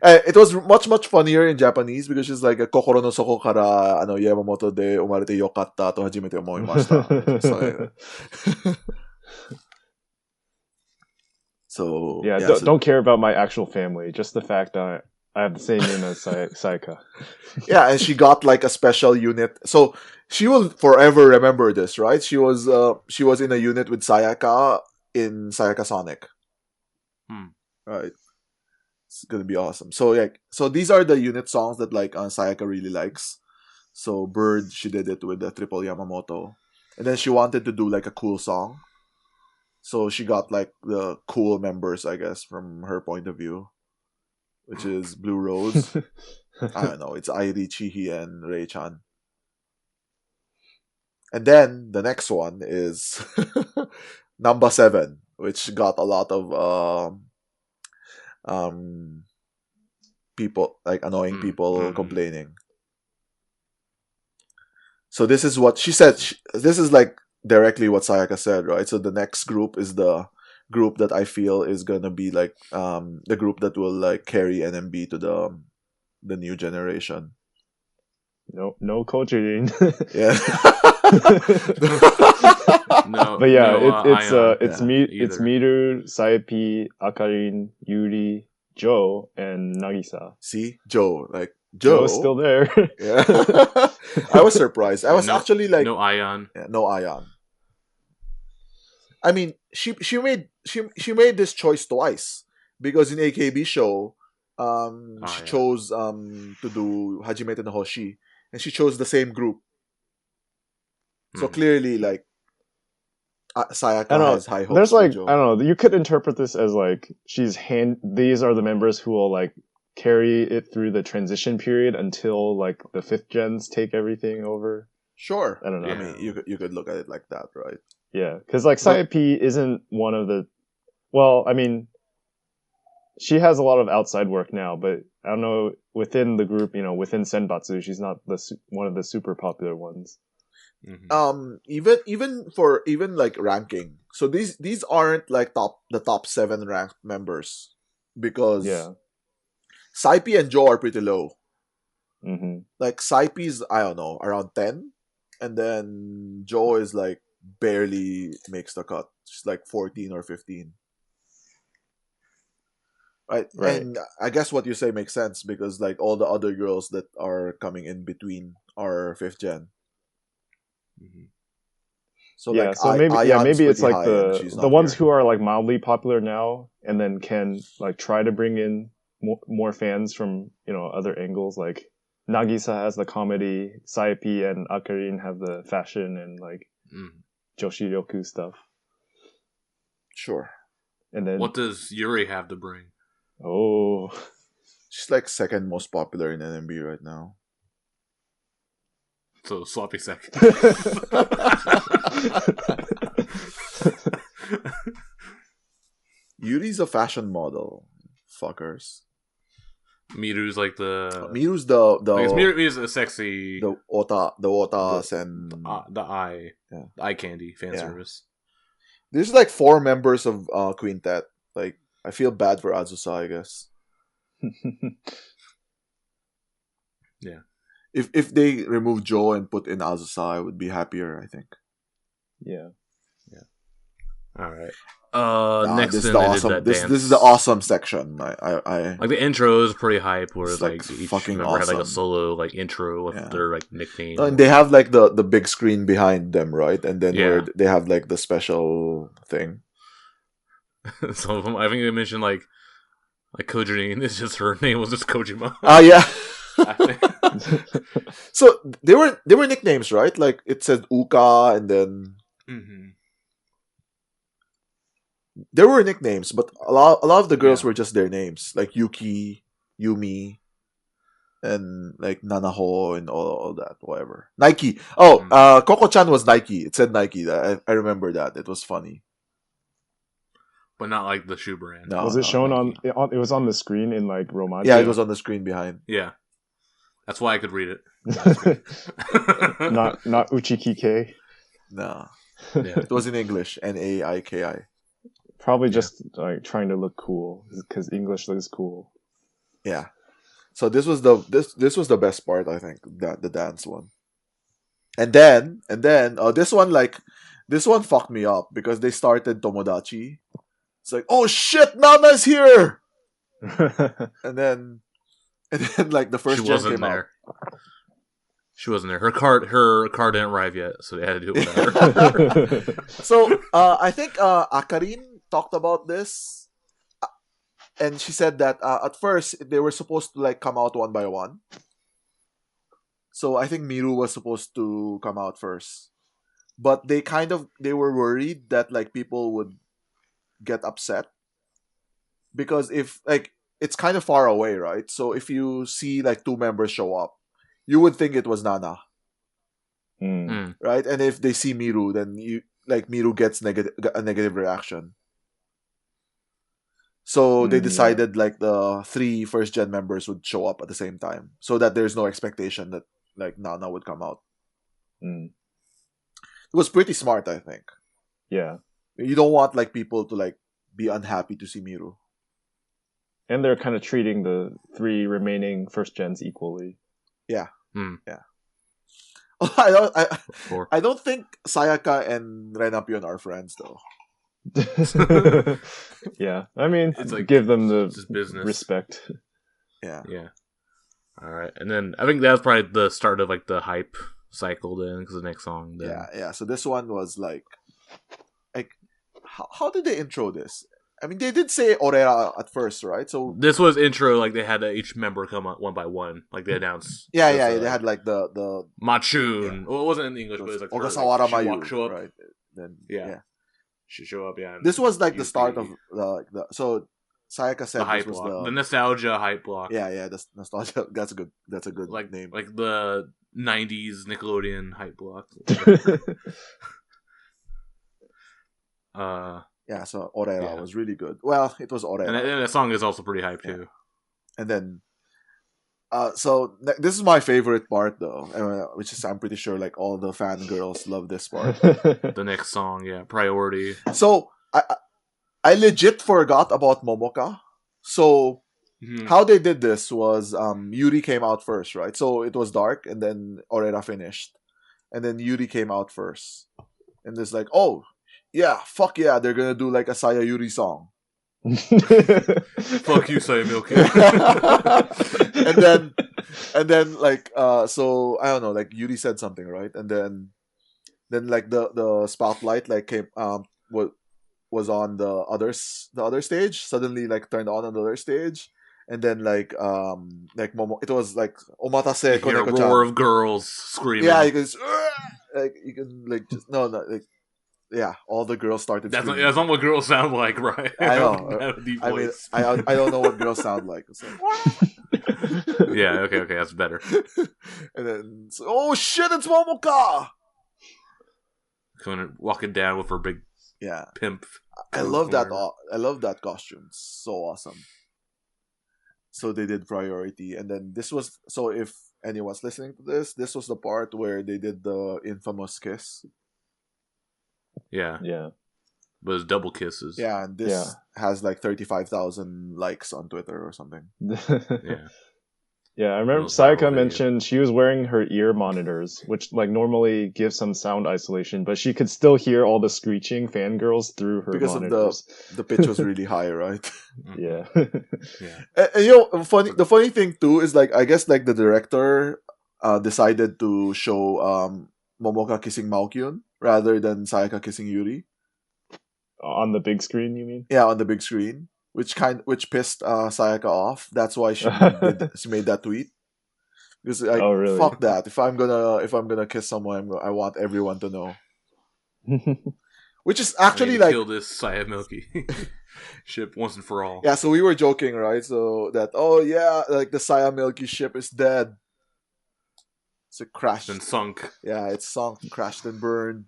It was much funnier in Japanese because she's like kokoro no soko kara Yamamoto de umarete yokatta to hajimete omoimashita. So yeah, don't care about my actual family, just the fact that I have the same name as Sayaka. Yeah, and she got like a special unit, so she will forever remember this, right? She was in a unit with Sayaka in Sayaka Sonic. Right, it's gonna be awesome. So these are the unit songs that like Sayaka really likes. So Bird, she did it with the triple Yamamoto, and then she wanted to do like a cool song. So she got like the cool members, I guess, from her point of view, which is Blue Rose. I don't know. It's Airi, Chihi, and Rei-chan. And then the next one is number 7, which got a lot of people, like annoying people complaining. So this is what she said. This is like directly what Sayaka said, right? So the next group is the group that I feel is gonna be like the group that will like carry NMB to the new generation. No Kojirin. Yeah. No, but yeah, no, it's Miru, Saepi, Akarin, Yuri, Joe, and Nagisa. See, Joe Joe's still there. Yeah. I was surprised. I was actually like no Ion. Yeah, no Ion. I mean, she made this choice twice because in AKB show, she yeah. chose to do Hajimete no Hoshi, and she chose the same group. So clearly, like, Sayaka has high hopes There's for like, Joe. I don't know, you could interpret this as like these are the members who will like carry it through the transition period until like the 5th gens take everything over. Sure. I don't know. I mean, you could look at it like that, right? Yeah, because like Sayaka isn't one of the. Well, I mean, she has a lot of outside work now, but I don't know, within the group, within Senbatsu, she's not one of the super popular ones. Even like ranking. So these aren't like the top 7 ranked members, because Saipi and Joe are pretty low. Mm-hmm. Like Saipi's, I don't know, around 10, and then Joe is like barely makes the cut. She's like 14 or 15. Right. And I guess what you say makes sense, because like all the other girls that are coming in between are 5th gen. So yeah, like, so maybe it's like the ones who are like mildly popular now, and then can like try to bring in more fans from other angles. Like Nagisa has the comedy, Sayaka and Akarin have the fashion and like Joshiryoku stuff. Sure. And then what does Yuri have to bring? Oh, she's like 2nd most popular in NMB right now. So sloppy second. Yuri's a fashion model. Fuckers. Miru's like the. Miru's the. Miru's a sexy. The otas and the eye. Yeah. The eye candy fan service. There's like 4 members of Quintet. Like, I feel bad for Azusa, I guess. Yeah. If they remove Joe and put in Azusa, I would be happier, I think. Yeah. All right. Next, this is the awesome. This is the awesome section. I like the intro is pretty hype. Where it's like each fucking member awesome. had like a solo like intro with their like nickname. And they have like the big screen behind them, right? And then where they have like the special thing. Some of them, I think they mentioned like Kojima. It's just her name was just Kojima. Yeah. So they were nicknames, right? Like it said Uka, and then there were nicknames, but a lot of the girls were just their names, like Yuki, Yumi, and like Nanaho and all that, whatever. Nike. Oh, Coco-chan was Nike. It said Nike. I remember that. It was funny. But not like the shoe brand. No, was it shown on? It was on the screen in like Romaji. Yeah, it was on the screen behind. Yeah, that's why I could read it. not Uchikike. No, it was in English. Naiki. Probably just like trying to look cool, because English looks cool. Yeah. So this was the best part, I think, the dance one. And then this one fucked me up, because they started Tomodachi. It's like, oh shit, Nana's here. and then like the first gen came out. She wasn't there. Her car didn't arrive yet, so they had to do it without her. So I think Akarin talked about this, and she said that at first they were supposed to like come out one by one. So I think Miru was supposed to come out first, but they were worried that like people would get upset, because if like it's kind of far away, right? So if you see like 2 members show up, you would think it was Nana, right? And if they see Miru, then Miru gets a negative reaction. So they decided like the 3 first gen members would show up at the same time, so that there's no expectation that like Nana would come out. It was pretty smart, I think. Yeah. You don't want like people to like be unhappy to see Miru. And they're kind of treating the 3 remaining first gens equally. Yeah. Yeah. I don't think Sayaka and Renapion are friends though. Yeah, I mean, it's like, give them the business respect. Yeah. All right, and then I think that was probably the start of like the hype cycle then, because the next song. Then. Yeah. So this one was like how did they intro this? I mean, they did say Orera at first, right? So This was intro, like they had each member come up one by one, like they announced. yeah, There's, they had like the Machun. Yeah. Well, it wasn't in English, but it was like Ogasawara her, like, Mayu, show up, right? Then yeah, she show up, yeah. This was like the use start of the so Sayaka said the hype this was block, the nostalgia hype block. yeah, the nostalgia. That's a good like name. like the '90s Nickelodeon hype block. Yeah, so Orera was really good. Well, it was Orera, and the song is also pretty hype too. And then, this is my favorite part though, which is I'm pretty sure like all the fangirls love this part. The next song, Priority. So I legit forgot about Momoka. So how they did this was Yuri came out first, right? So it was dark, and then Orera finished, and then Yuri came out first, and it's like, oh yeah, fuck yeah, they're gonna do like a Saya Yuri song. Fuck you, Saya Milky. and then like so I don't know, like Yuri said something, right? And then like the spotlight like came was on the other stage, suddenly like turned on the other stage, and then like Momo, it was like Omatase You hear a Koneko-chan. roar of girls screaming. Yeah, you can like you can like just no like yeah, all the girls started screaming. That's not what girls sound like, right? I know. I mean, I don't know what girls sound like. It's like yeah, okay, that's better. And then, oh shit, it's Momoka! Walking down with her big pimp. I love that. I love that costume. So awesome. So they did Priority, and then this was so. If anyone's listening to this was the part where they did the infamous kiss. Yeah. But it's double kisses. Yeah, and this has like 35,000 likes on Twitter or something. Yeah, I remember Sayaka mentioned she was wearing her ear monitors, which like normally give some sound isolation, but she could still hear all the screeching fangirls through her monitors. Of the pitch was really high, right? Yeah. And the funny thing too is like I guess like the director decided to show Momoka kissing Maokyun rather than Sayaka kissing Yuri. On the big screen, you mean? Yeah, on the big screen. Which pissed Sayaka off. That's why she made that tweet. Because like, really? Fuck that. If I'm gonna kiss someone, I want everyone to know. Which is actually like kill this Saya Milky ship once and for all. Yeah, so we were joking, right? So that like the Saya Milky ship is dead. It's crashed and sunk. Yeah, it's sunk, crashed and burned.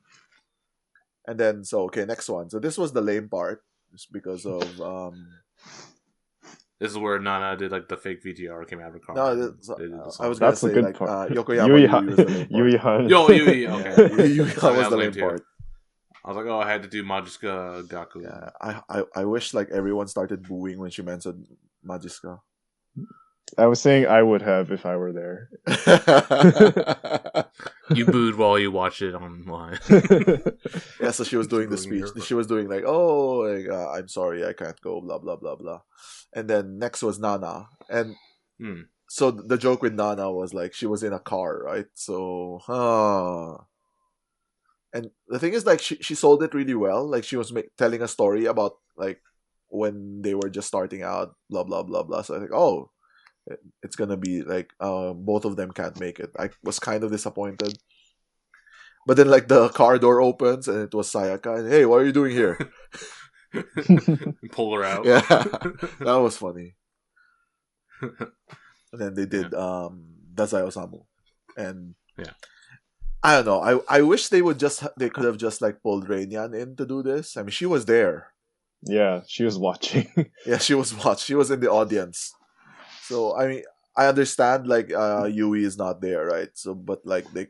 And then next one. So this was the lame part. Just because of this is where Nana did like the fake VTR came out of her car. No, I was gonna That's say a good like part. Yokoyama Yui Han. Yui, okay. Yui Han was the lame part. I was like, I had to do Majiska Gaku. Yeah, I wish like everyone started booing when she mentioned Majiska. I was saying I would have if I were there. You booed while you watched it online. Yeah, so she was doing the speech. She was doing like, "Oh, like, I'm sorry, I can't go." Blah blah blah blah. And then next was Nana, and so the joke with Nana was like she was in a car, right? So, and the thing is, like she sold it really well. Like she was telling a story about like when they were just starting out. Blah blah blah blah. So I think, oh. It's gonna be like both of them can't make it. I was kind of disappointed, but then like the car door opens and it was Sayaka. And, hey, what are you doing here? Pull her out. Yeah, that was funny. And then they did Dazai Osamu, and I don't know. I wish they could have just like pulled Rainyan in to do this. I mean, she was there. Yeah, she was watching. Yeah, she was She was in the audience. So I mean, I understand like Yui is not there, right? So, but like they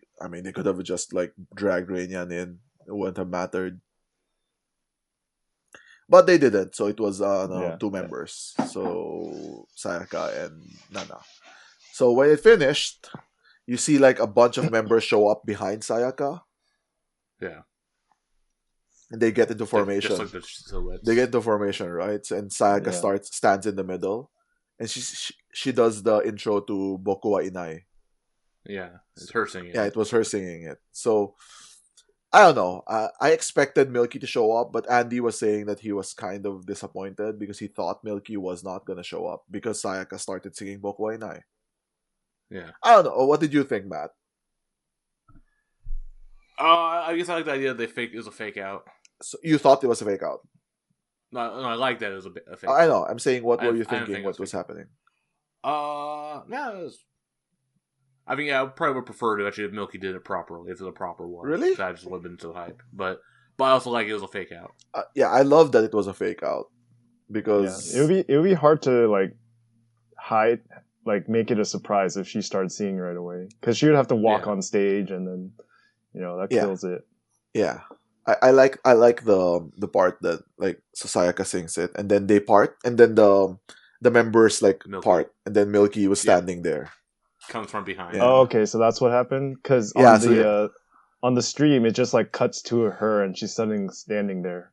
could have just like dragged Rainyan in. It wouldn't have mattered. But they didn't. So it was two members. So Sayaka and Nana. So when it finished, you see like a bunch of members show up behind Sayaka. Yeah. And they get into formation. Just like the silhouettes. They get into formation, right? And Sayaka stands in the middle. And she does the intro to Boku wa Inai. Yeah, it's her singing. Yeah, it was her singing it. So I don't know. I expected Milky to show up, but Andy was saying that he was kind of disappointed because he thought Milky was not gonna show up because Sayaka started singing Boku wa Inai. Yeah. I don't know. What did you think, Matt? I guess I like the idea that it was a fake out. So you thought it was a fake out? No, I like that it was a fake I out. know. I'm saying, what were you I don't thinking? think it What was was happening? Yeah, it was. I mean, yeah, I probably would prefer to actually if Milky did it properly, if it was a proper one. Really? I just would have been so hype. But I also like it was a fake out. Yeah, I love that it was a fake out Yeah, because it would be hard to like hide, like make it a surprise if she started singing right away, because she would have to walk on stage, and then that kills it. Yeah, I like the part that like Sayaka sings it, and then they part, and then the members like Milky. part, and then Milky was standing there. Comes from behind. Yeah. Oh, okay, so that's what happened. Because on the stream, it just like cuts to her, and she's standing there.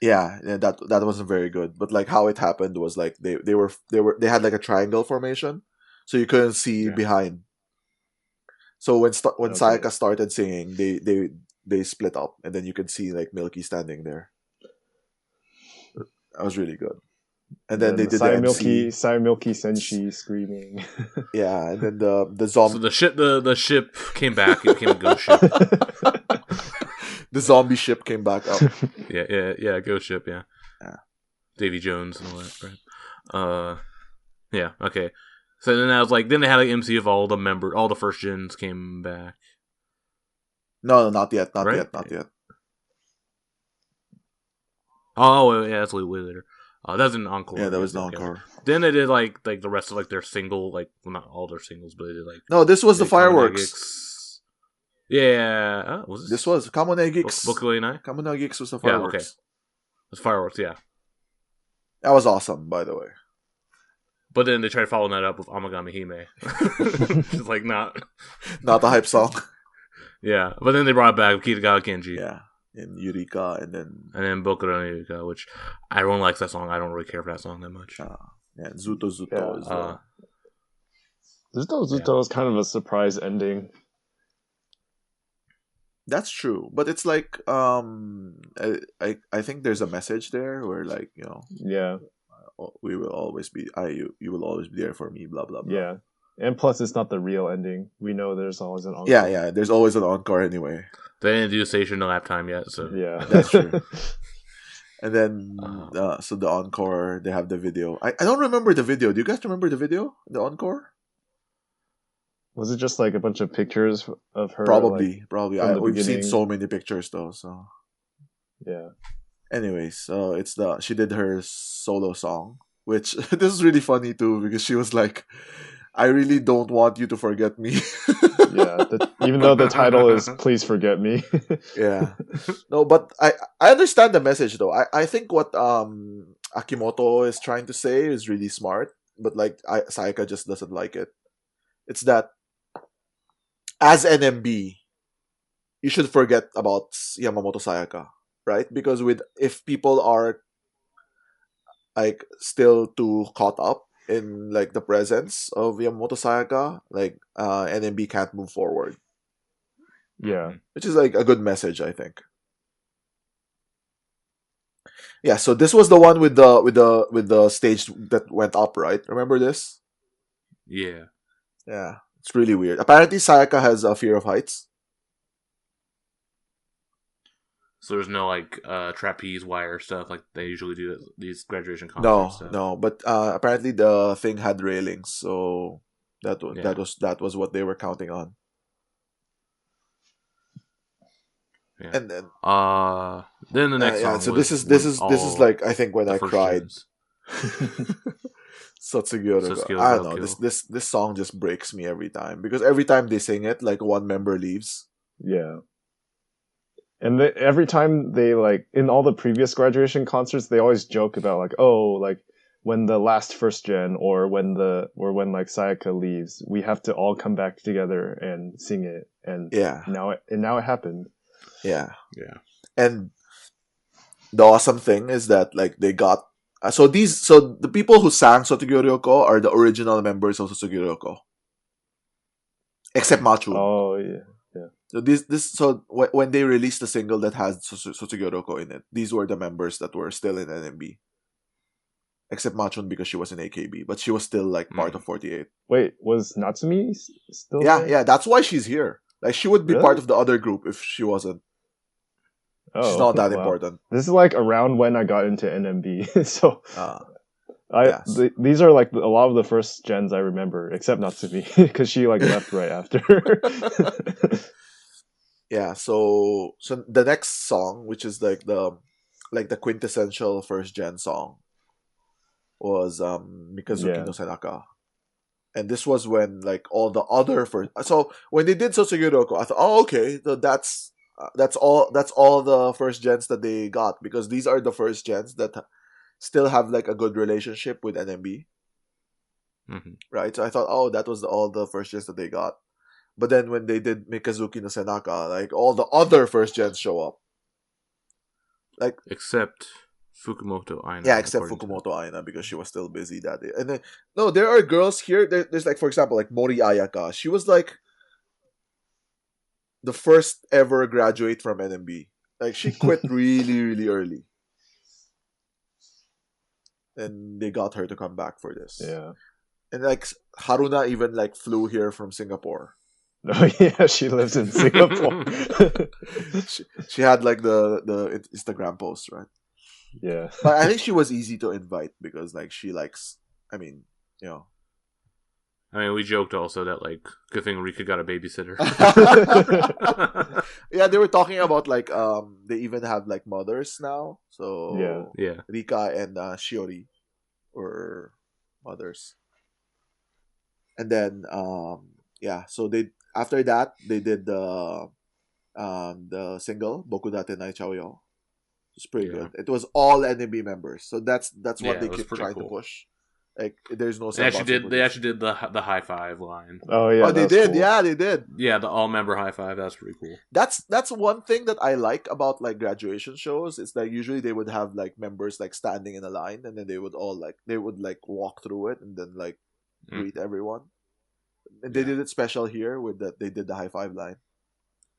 Yeah, that wasn't very good. But like how it happened was like they had like a triangle formation, so you couldn't see behind. So when Sayaka started singing, they split up, and then you could see like Milky standing there. That was really good. And then they did the MC. Milky Senshi screaming. Yeah, and then the zombie. So the ship came back. It became a ghost ship. The zombie ship came back up. Yeah, ghost ship. Yeah. Davy Jones and all that. Right. Yeah. Okay. So then I was like, then they had an MC of all the first gens came back. No, not yet. Not yet. Oh, yeah, that's way later. That's an encore. Yeah, that was an encore. Then they did like the rest of like their single, like well, not all their singles, but they did like. No, this was the fireworks. Yeah, was this was Kamone Geeks. Boku wa Inai? Kamone Geeks was the fireworks. Yeah, okay. It was fireworks, yeah. That was awesome, by the way. But then they tried following that up with Amagami Hime. It's like not the hype song. Yeah, but then they brought it back with Kitagawa Kenji. Yeah. And Eureka, and then Boku no Eureka, which everyone likes that song. I don't really care for that song that much. Yeah, Zuto as well. Zuto is kind of a surprise ending. That's true, but it's like I think there's a message there where like we will always be you will always be there for me, blah blah blah. Yeah, and plus it's not the real ending. We know there's always an encore. Yeah, there's always an encore anyway. They didn't do Station No Lap Time yet, so yeah, that's true. And then so the encore, they have the video. I don't remember the video. Do you guys remember the video? The encore? Was it just like a bunch of pictures of her? Probably. We've seen beginning? so many pictures though. So yeah. Anyways, so she did her solo song, which this is really funny too because she was like, "I really don't want you to forget me." Yeah, even though the title is "Please Forget Me." Yeah, no, but I understand the message though. I think what Akimoto is trying to say is really smart, but like Sayaka just doesn't like it. It's that as NMB, you should forget about Yamamoto Sayaka, right? Because if people are like still too caught up in like the presence of Yamamoto Sayaka, like NMB can't move forward. Yeah, which is like a good message, I think. Yeah, so this was the one with the stage that went up, right? Remember this? Yeah. Yeah, it's really weird. Apparently, Sayaka has a fear of heights. So there's no like trapeze wire stuff like they usually do at these graduation concerts. No. But apparently the thing had railings, so that was what they were counting on. Yeah. And then the next song. So this is like I think when I cried. Sotsugyoro. I don't know. This song just breaks me every time because every time they sing it, like one member leaves. Yeah. And every time they like in all the previous graduation concerts, they always joke about like, oh, like when the last first gen or when like Sayaka leaves, we have to all come back together and sing it. And now it happened. Yeah. Yeah. And the awesome thing is that like they got so the people who sang Sotsugyoro are the original members of Sotsugyoro, except Machu. Oh yeah. So when they released the single that has Sotsugyuroko in it, these were the members that were still in NMB. Except Machon because she was in AKB, but she was still like part of 48. Wait, was Natsumi still Yeah, there? yeah, that's why she's here. Like she would be Really? part of the other group if she wasn't. She's not that important. This is like around when I got into NMB, so Yes. These are like a lot of the first gens I remember, except Natsumi because she like left right after. Yeah, so the next song, which is like the quintessential first gen song, was Mikazuki no Senaka. And this was when like all the other first. So when they did Sotsuguroko, I thought, oh okay, so that's all the first gens that they got, because these are the first gens that still have like a good relationship with NMB. Right? So I thought, oh, that was all the first gens that they got. But then when they did Mikazuki no Senaka, like all the other first gens show up. Like except Fukumoto Aina. Yeah, except Fukumoto Aina because she was still busy that day. And then no, there are girls here. There's like, for example, like Mori Ayaka. She was like the first ever graduate from NMB. Like she quit really, really early. And they got her to come back for this. Yeah. And like Haruna even like flew here from Singapore. Oh yeah, she lives in Singapore. she had like the Instagram post, right? Yeah. But I think she was easy to invite because like she likes, I mean, we joked also that like good thing Rika got a babysitter. Yeah, they were talking about like they even have like mothers now. So yeah. Rika and Shiori were mothers. And then so they after that they did the single Bokudate Nai Chaoyo. It's pretty good. It was all NMB members, so that's what they keep trying to push. Like, there's no. They actually did the high five line. Oh yeah, they did. Cool. Yeah, they did. Yeah, the all member high five. That's pretty cool. That's one thing that I like about like graduation shows. It's like usually they would have like members like standing in a line, and then they would walk through it and then like greet everyone. And they did it special here with that. They did the high five line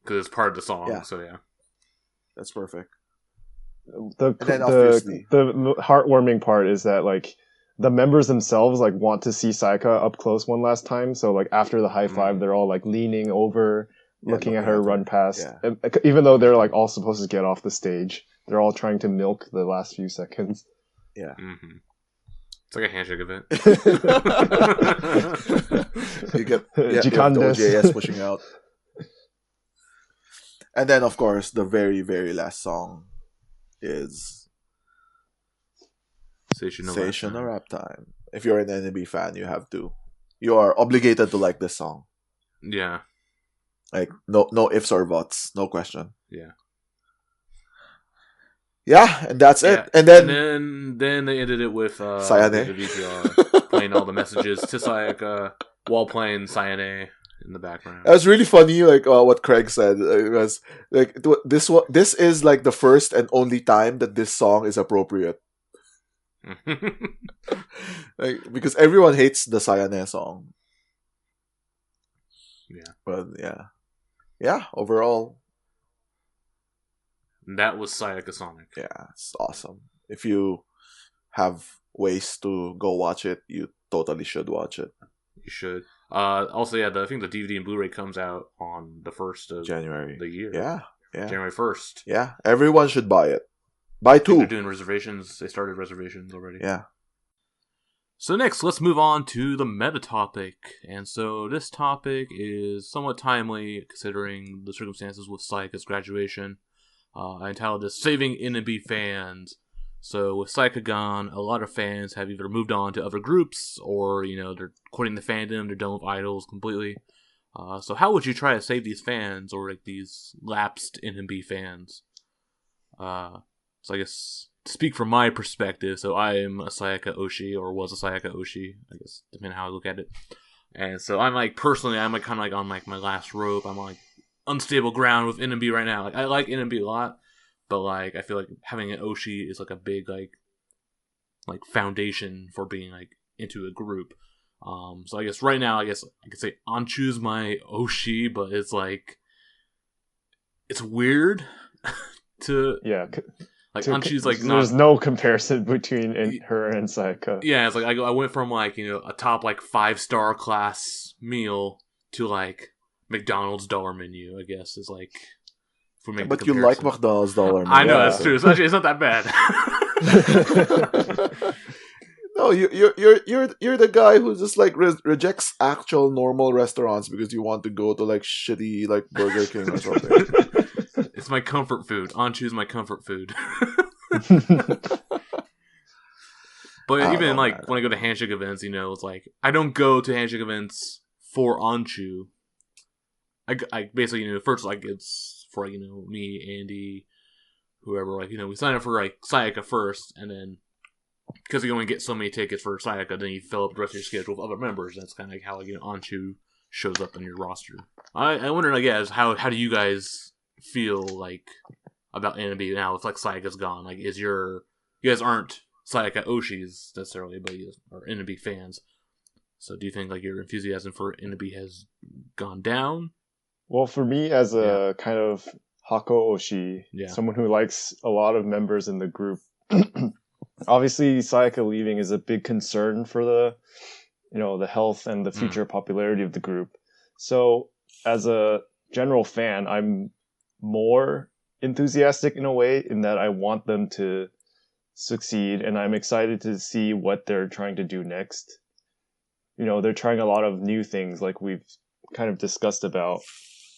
because it's part of the song. So yeah, that's perfect. The heartwarming part is that like the members themselves like want to see Sayaka up close one last time. So like after the high five, they're all like leaning over, looking at her run past. Yeah. Even though they're like all supposed to get off the stage, they're all trying to milk the last few seconds. Yeah. It's like a handshake event. You get the OJS pushing out. And then of course the very, very last song is Seishun no Rap Time. If you're an NMB fan, you are obligated to like this song. Yeah. Like no ifs or buts, no question. Yeah. Yeah, and that's it. And then they ended it with Sayane. the VTR playing all the messages to Sayaka while playing Sayane in the background. It was really funny, like what Craig said. It was like this is like the first and only time that this song is appropriate. Like, because everyone hates the Sayane song. Yeah. But yeah. Overall, that was Sayaka Sonic. Yeah, it's awesome. If you have ways to go watch it, you totally should watch it. You should. Also, I think the DVD and Blu-ray comes out on the 1st of January. The year. Yeah. January 1st. Yeah, everyone should buy it. Buy 2. They're doing reservations. They started reservations already. Yeah. So next, let's move on to the meta topic. And so this topic is somewhat timely considering the circumstances with Sayaka's graduation. I entitled this Saving NMB Fans. So with Sayaka gone, a lot of fans have either moved on to other groups or, they're quitting the fandom, they're done with idols completely. So how would you try to save these fans or like these lapsed NMB fans? So I guess to speak from my perspective, so I am a Sayaka-oshi or was a Sayaka-oshi, I guess, depending on how I look at it. And so I'm like, personally, I'm like kind of like on like my last rope. I'm like unstable ground with NMB right now. Like I like NMB a lot, but like I feel like having an Oshi is like a big like foundation for being like into a group. So I guess right now I could say Anchu's my Oshi, but it's like it's weird to like Anchu's like there's not. no comparison between her and Sayaka. Yeah, it's like I went from like a top like 5-star class meal to like McDonald's dollar menu. I guess is like. If we make But you like McDonald's dollar menu. I know that's true. It's not that bad. No, you're the guy who just like rejects actual normal restaurants because you want to go to like shitty like Burger King or something. It's my comfort food. Anchu's my comfort food. But even like when I go to handshake events, it's like I don't go to handshake events for Anchu. I basically first like it's for me, Andy, whoever we sign up for like Sayaka first, and then because you only get so many tickets for Sayaka, then you fill up the rest of your schedule with other members. That's kind of like how Anchu shows up in your roster. I wonder, how do you guys feel like about NMB now? If like Sayaka's gone, like you guys aren't Sayaka-oshis necessarily, but you are NMB fans. So do you think like your enthusiasm for NMB has gone down? Well, for me as a kind of Hako-oshi, someone who likes a lot of members in the group, obviously Sayaka leaving is a big concern for the the health and the future popularity of the group. So as a general fan, I'm more enthusiastic in a way in that I want them to succeed, and I'm excited to see what they're trying to do next. They're trying a lot of new things like we've kind of discussed about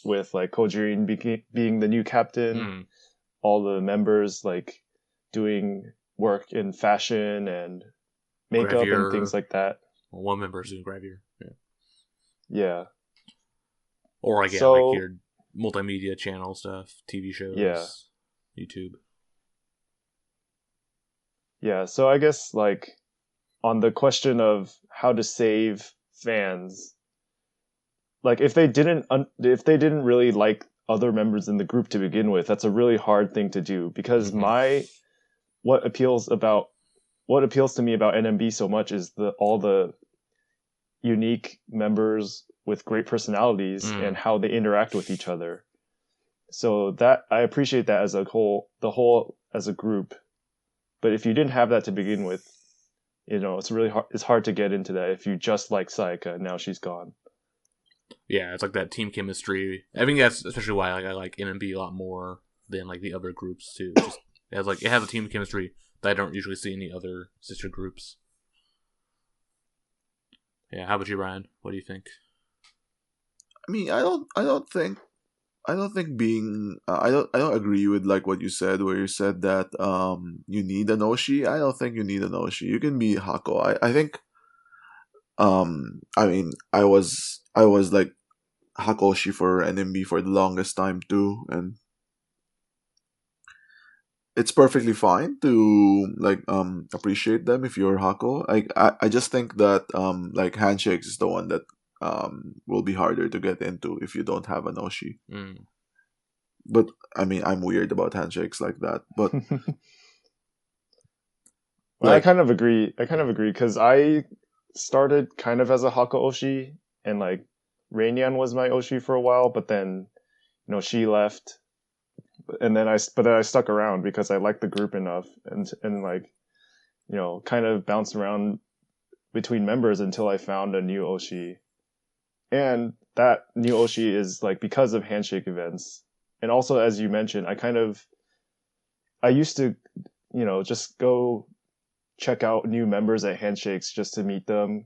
with like Kojirin being the new captain, all the members like doing work in fashion and makeup and things like that. Well, one member is doing gravure. Yeah. Or like your multimedia channel stuff, TV shows, YouTube. Yeah, so I guess like on the question of how to save fans, like if they didn't really like other members in the group to begin with, that's a really hard thing to do because what appeals to me about NMB so much is all the unique members with great personalities and how they interact with each other. So that I appreciate that as the whole as a group. But if you didn't have that to begin with, it's really hard. It's hard to get into that if you just like Sayaka and now she's gone. Yeah, it's like that team chemistry. I think that's especially why I like NMB a lot more than like the other groups too. Just, it has a team chemistry that I don't usually see in the other sister groups. Yeah, how about you, Ryan? What do you think? I mean, I don't think being I don't agree with like what you said where you said that you need an Oshi. I don't think you need an Oshi. You can be Hako. I think I mean I was like Hakoshi for NMB for the longest time too, and it's perfectly fine to like appreciate them if you're Hako. I just think that like handshakes is the one that will be harder to get into if you don't have an Oshi. But I mean, I'm weird about handshakes like that. But well, I kind of agree because I started kind of as a Hako Oshi, and like Rainyan was my Oshi for a while, but then she left, and then I stuck around because I liked the group enough, and like kind of bounced around between members until I found a new Oshi. And that new Oshi is like because of handshake events. And also, as you mentioned, I used to, just go check out new members at handshakes just to meet them.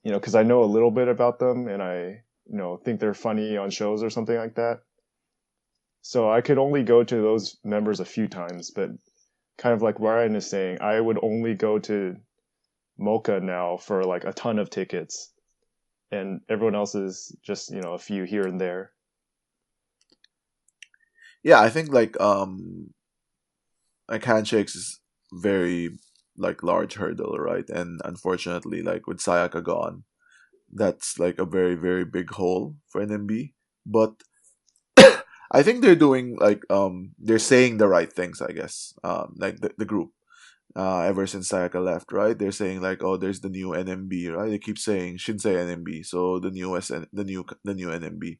Because I know a little bit about them and I, think they're funny on shows or something like that. So I could only go to those members a few times, but kind of like Ryan is saying, I would only go to Mocha now for like a ton of tickets. And everyone else is just, a few here and there. Yeah, I think like handshakes is very like large hurdle, right? And unfortunately, like with Sayaka gone, that's like a very, very big hole for NMB. But I think they're doing like they're saying the right things, I guess. Like the group. Ever since Sayaka left, right? They're saying like, oh, there's the new NMB, right? They keep saying Shinsei NMB, so the new NMB.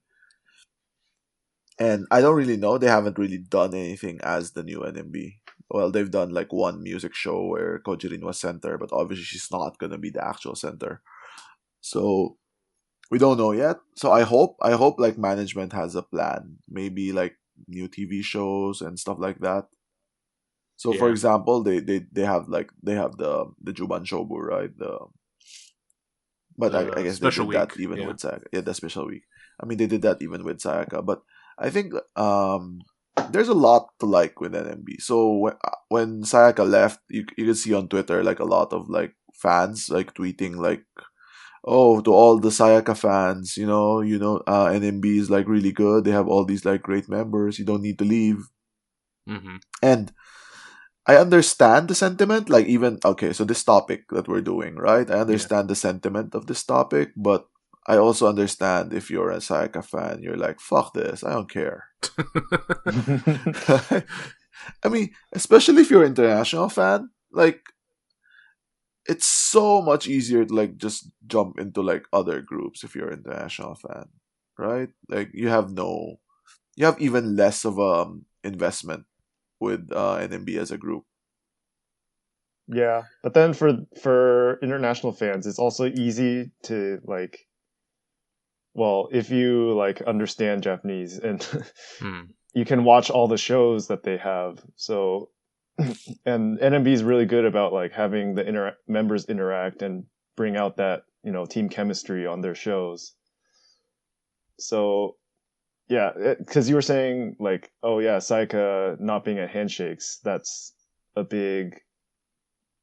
And I don't really know. They haven't really done anything as the new NMB. Well, they've done like one music show where Kojirin was center, but obviously she's not gonna be the actual center. So we don't know yet. So I hope like management has a plan. Maybe like new TV shows and stuff like that. So for Yeah. example, they have the Juban Shobu, right? But I guess they Special did that week. even Yeah. with Sayaka. Yeah, the special week. I mean, they did that even with Sayaka. But I think there's a lot to like with NMB. So when Sayaka left, you can see on Twitter like a lot of like fans like tweeting like, "Oh, to all the Sayaka fans, NMB is like really good. They have all these like great members. You don't need to leave." Mm-hmm. And I understand the sentiment, like even okay, so this topic that we're doing, right? I understand the sentiment of this topic, but I also understand if you're a Sayaka fan, you're like, fuck this, I don't care. I mean, especially if you're an international fan, like it's so much easier to like just jump into like other groups if you're an international fan, right? Like you have even less of investment with NMB as a group. Yeah, but then for international fans, it's also easy to like, well, if you like understand Japanese and you can watch all the shows that they have. So, and NMB is really good about like having the members interact and bring out that team chemistry on their shows. So, yeah, because you were saying like, oh yeah, Sayaka not being at handshakes, that's a big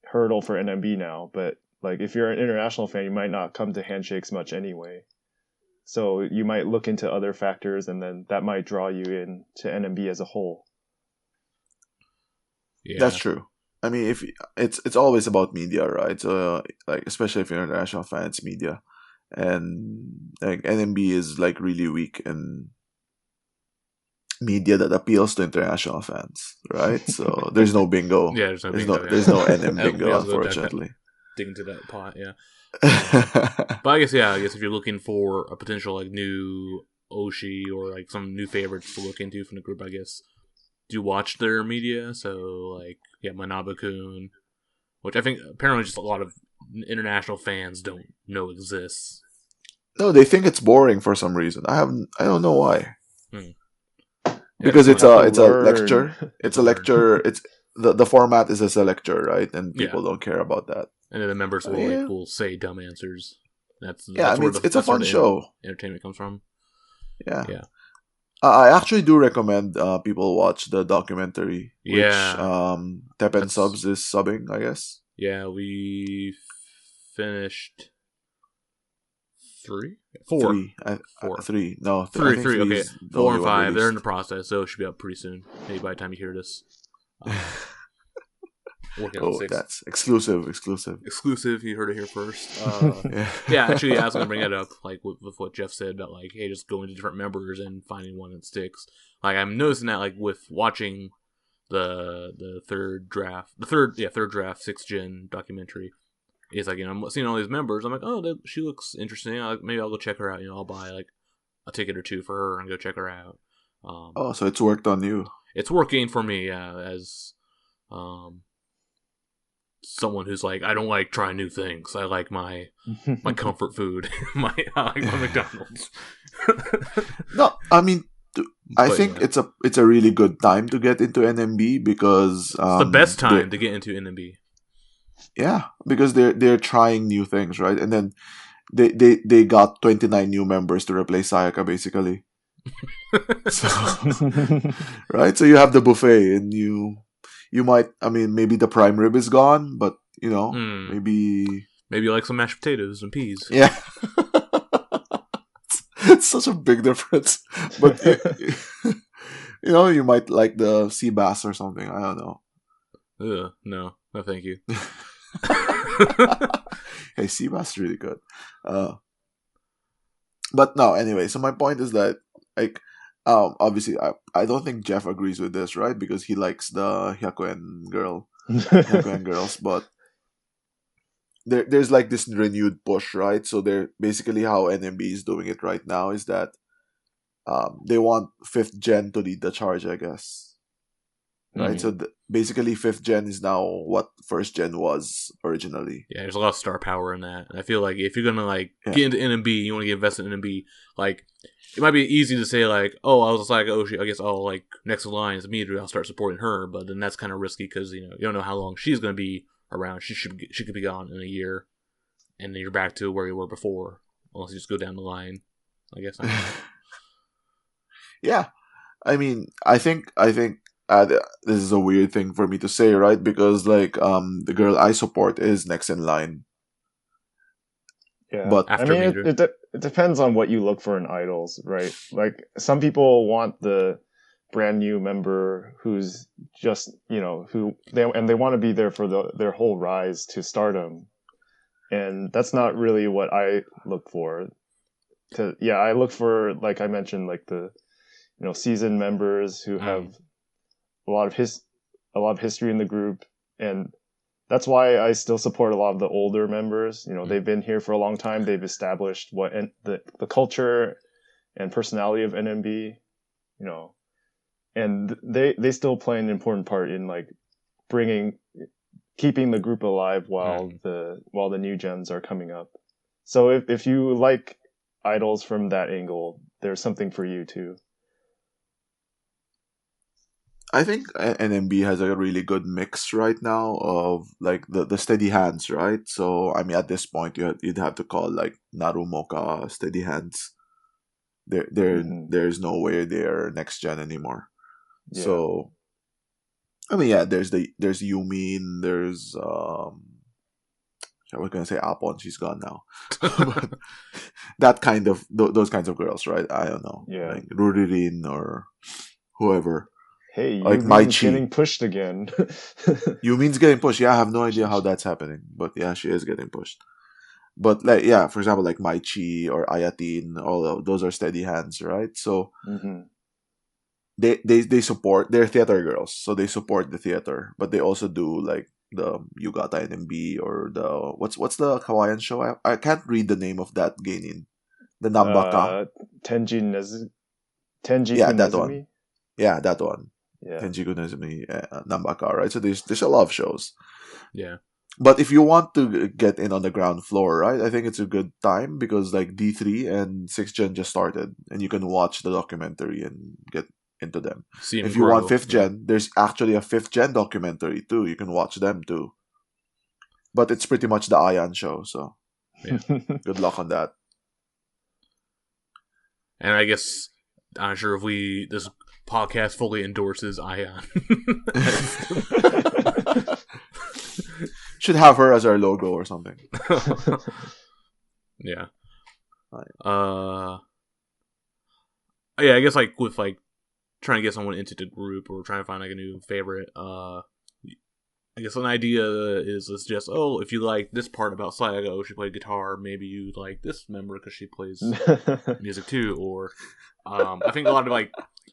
hurdle for NMB now. But like, if you're an international fan, you might not come to handshakes much anyway. So you might look into other factors, and then that might draw you in to NMB as a whole. Yeah. That's true. I mean, if it's always about media, right? So like, especially if you're an international fan, it's media, and like NMB is like really weak in media that appeals to international fans, right? So there's no bingo. Yeah, there's no bingo. There's no NM We bingo, also go unfortunately. dig into that pot, yeah. But I guess if you're looking for a potential like new Oshi or like some new favorites to look into from the group, I guess do watch their media. So like Manabe-kun, which I think apparently just a lot of international fans don't know exists. No, they think it's boring for some reason. I don't know why. Yeah, because it's a lecture. It's a lecture. It's the format is as a lecture, right? And people don't care about that. And then the members will say dumb answers. That's I mean, it's a fun show. Entertainment comes from. Yeah. I actually do recommend people watch the documentary, which Teppen Subs is subbing, I guess. Yeah, we finished 3? 4. 3. No, 3. Okay, 4 and 5. They're in the process, so it should be up pretty soon. Maybe by the time you hear this. Working on 6. That's exclusive. Exclusive. You heard it here first. Actually, I was gonna bring that up, like with what Jeff said about like, hey, just going to different members and finding one that sticks. Like I'm noticing that, like with watching the third draft 6th gen documentary. It's like, I'm seeing all these members. I'm like, oh, she looks interesting. Maybe I'll go check her out. I'll buy like a ticket or 2 for her and go check her out. So it's worked on you. It's working for me, as someone who's like, I don't like trying new things. I like my comfort food. I like my McDonald's. No, I mean, I think it's a really good time to get into NMB because it's the best time to get into NMB. Yeah, because they're trying new things, right? And then they got 29 new members to replace Sayaka, basically. So, right? So you have the buffet, and you might, I mean, maybe the prime rib is gone, but maybe you like some mashed potatoes and peas. Yeah. It's such a big difference, but you might like the sea bass or something. I don't know. No, thank you. Hey, sea bass is really good. But no, anyway. So my point is that, like, obviously, I don't think Jeff agrees with this, right? Because he likes the Hyakuen girls, but there's like this renewed push, right? So they're basically how NMB is doing it right now is that they want 5th gen to lead the charge, I guess. Right? Mm-hmm. So basically 5th gen is now what 1st gen was originally. Yeah, there's a lot of star power in that. I feel like if you're gonna get into NMB, you want to get invested in NMB. Like, it might be easy to say like, oh, I was a Sayaka-oshis, I guess next in line is immediately I'll start supporting her, but then that's kind of risky because you don't know how long she's gonna be around. She could be gone in a year, and then you're back to where you were before, unless you just go down the line. I guess. Yeah, I mean, I think this is a weird thing for me to say, right? Because the girl I support is next in line. Yeah, but I mean, it depends on what you look for in idols, right? Like some people want the brand new member who's just who they want to be there for their whole rise to stardom, and that's not really what I look for. I look for, like I mentioned, like the seasoned members who have a lot of history in the group, and that's why I still support a lot of the older members. They've been here for a long time. They've established what the culture and personality of NMB, and they still play an important part in like keeping the group alive while the new gens are coming up. So if you like idols from that angle, there's something for you too. I think NMB has a really good mix right now of like the steady hands, right? So I mean, at this point, you'd have to call like Narumoka steady hands. There's no way they're next gen anymore. Yeah. So I mean, yeah, there's Yumin, there's I was gonna say Apon, she's gone now. But that kind of those kinds of girls, right? I don't know, like Ruririn or whoever. Hey, like Yumin's getting pushed again. Yumin's getting pushed. Yeah, I have no idea how that's happening, but yeah, she is getting pushed. But like, yeah, for example, like Maichi or Ayatin, all of those are steady hands, right? So they support. They're theater girls, so they support the theater, but they also do like the Yugata NMB or the what's the Hawaiian show? I can't read the name of that geinin. The Nambaka. Tenji yeah, that one. Yeah, that one. Yeah. Tenjiku Nezumi, Nambaka, right? So there's a lot of shows. Yeah. But if you want to get in on the ground floor, right, I think it's a good time because like D3 and 6th Gen just started and you can watch the documentary and get into them. If you want 5th Gen, there's actually a 5th Gen documentary too. You can watch them too. But it's pretty much the Ayan show, so good luck on that. And I guess, I'm not sure if this podcast fully endorses Ayan. Should have her as our logo or something. Yeah. Yeah, I guess like with like trying to get someone into the group or trying to find like a new favorite, I guess an idea is let's just, if you like this part about Sayaka, she played guitar, maybe you like this member because she plays music too, or I think a lot of like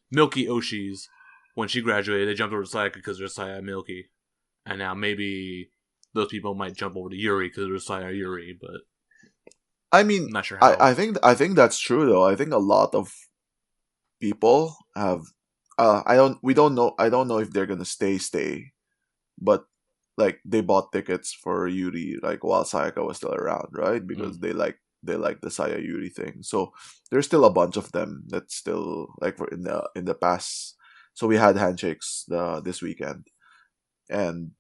Milky-oshis, when she graduated, they jumped over to Sayaka because there's Saya Milky, and now maybe those people might jump over to Yuri because there's Saya Yuri, but I mean, I'm not sure how. I think that's true though. I think a lot of people have I don't know if they're gonna stay, but like they bought tickets for Yuri like while Sayaka was still around, right? Because they like the Saya Yuri thing. So there's still a bunch of them that's still like in the past. So we had handshakes this weekend, and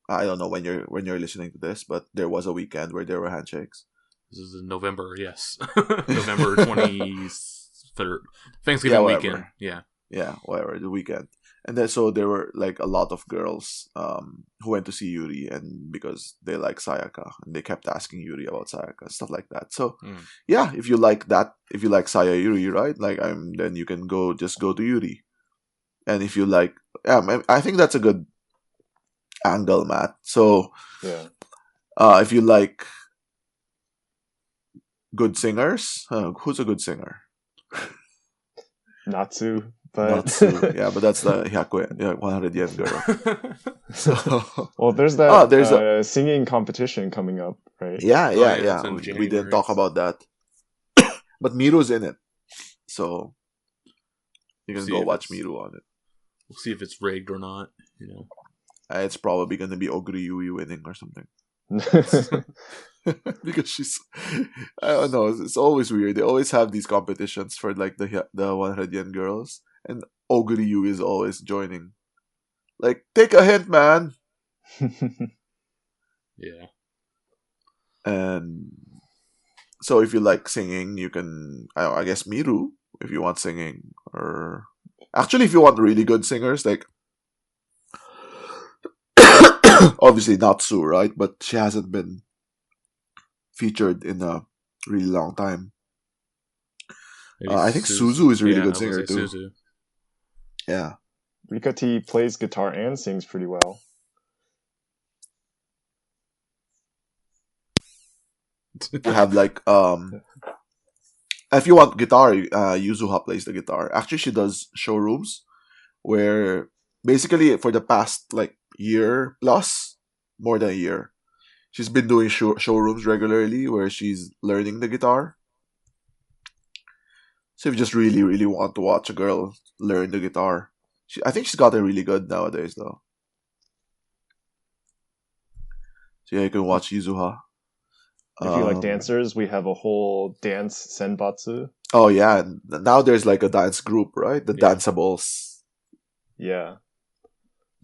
I don't know when you're listening to this, but there was a weekend where there were handshakes. This is in November, yes, November 23rd, Thanksgiving weekend. Yeah, whatever, the weekend. And then so there were like a lot of girls who went to see Yuri, and because they like Sayaka and they kept asking Yuri about Sayaka, stuff like that. So yeah, if you like that, if you like Saya Yuri, right? Like then you can go to Yuri. And if you like, I think that's a good angle, Matt. So if you like good singers, who's a good singer? Natsu. But Natsu, yeah, but that's the 100 yen girl. So, well, there's that there's a singing competition coming up, right? Yeah. We didn't talk about that, but Miru's in it. so you can See go if watch it's- Miru on it. We'll see if it's rigged or not. You know. It's probably gonna be Oguri Yui winning or something. Because she's, I don't know. It's always weird. They always have these competitions for like the 100 yen girls, and Oguri Yui is always joining. Like, take a hint, man. Yeah. And so if you like singing, you can, I guess Miru if you want singing, or actually if you want really good singers, like obviously not Sue, right? But she hasn't been featured in a really long time. Maybe I think Suzu is a really yeah, good I was singer gonna say too. Suzu. Yeah. Rikati plays guitar and sings pretty well. You have like if you want guitar, Yuzuha plays the guitar. Actually, she does showrooms where basically for the past like year plus, more than a year, she's been doing showrooms regularly where she's learning the guitar. So if you just really, really want to watch a girl learn the guitar, I think she's gotten really good nowadays though. So yeah, you can watch Yuzuha. If you like dancers, we have a whole dance senbatsu. Oh yeah, and now there's like a dance group, right? The Yeah. Danceables. Yeah.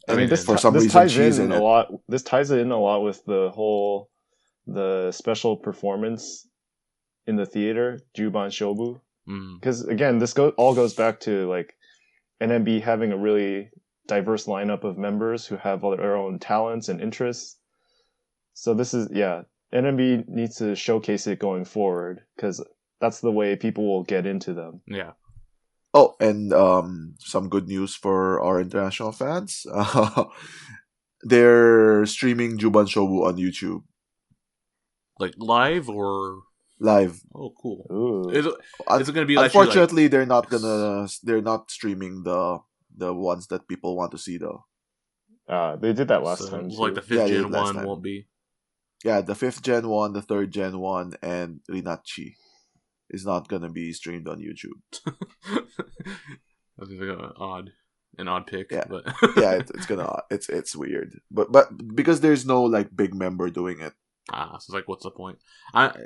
I And mean, this for some this reason ties she's in in a it. lot. This ties in a lot with the special performance in the theater, Juban Shobu. Mm. Because again, this all goes back to like NMB having a really diverse lineup of members who have all their own talents and interests. So this is NMB needs to showcase it going forward because that's the way people will get into them. Yeah. Oh, and some good news for our international fans. They're streaming Juban Shobu on YouTube Like live or live. oh, cool. Ooh. Is it gonna be like Unfortunately, they're not streaming the ones that people want to see though. They did that last so, time. like Too. the 5th they gen did last one time. won't be? Yeah, the 5th gen one, the 3rd gen one, and Rinachi is not gonna be streamed on YouTube. That's an odd pick. Yeah. But Yeah, it's weird, but because there's no like big member doing it. so it's like, what's the point?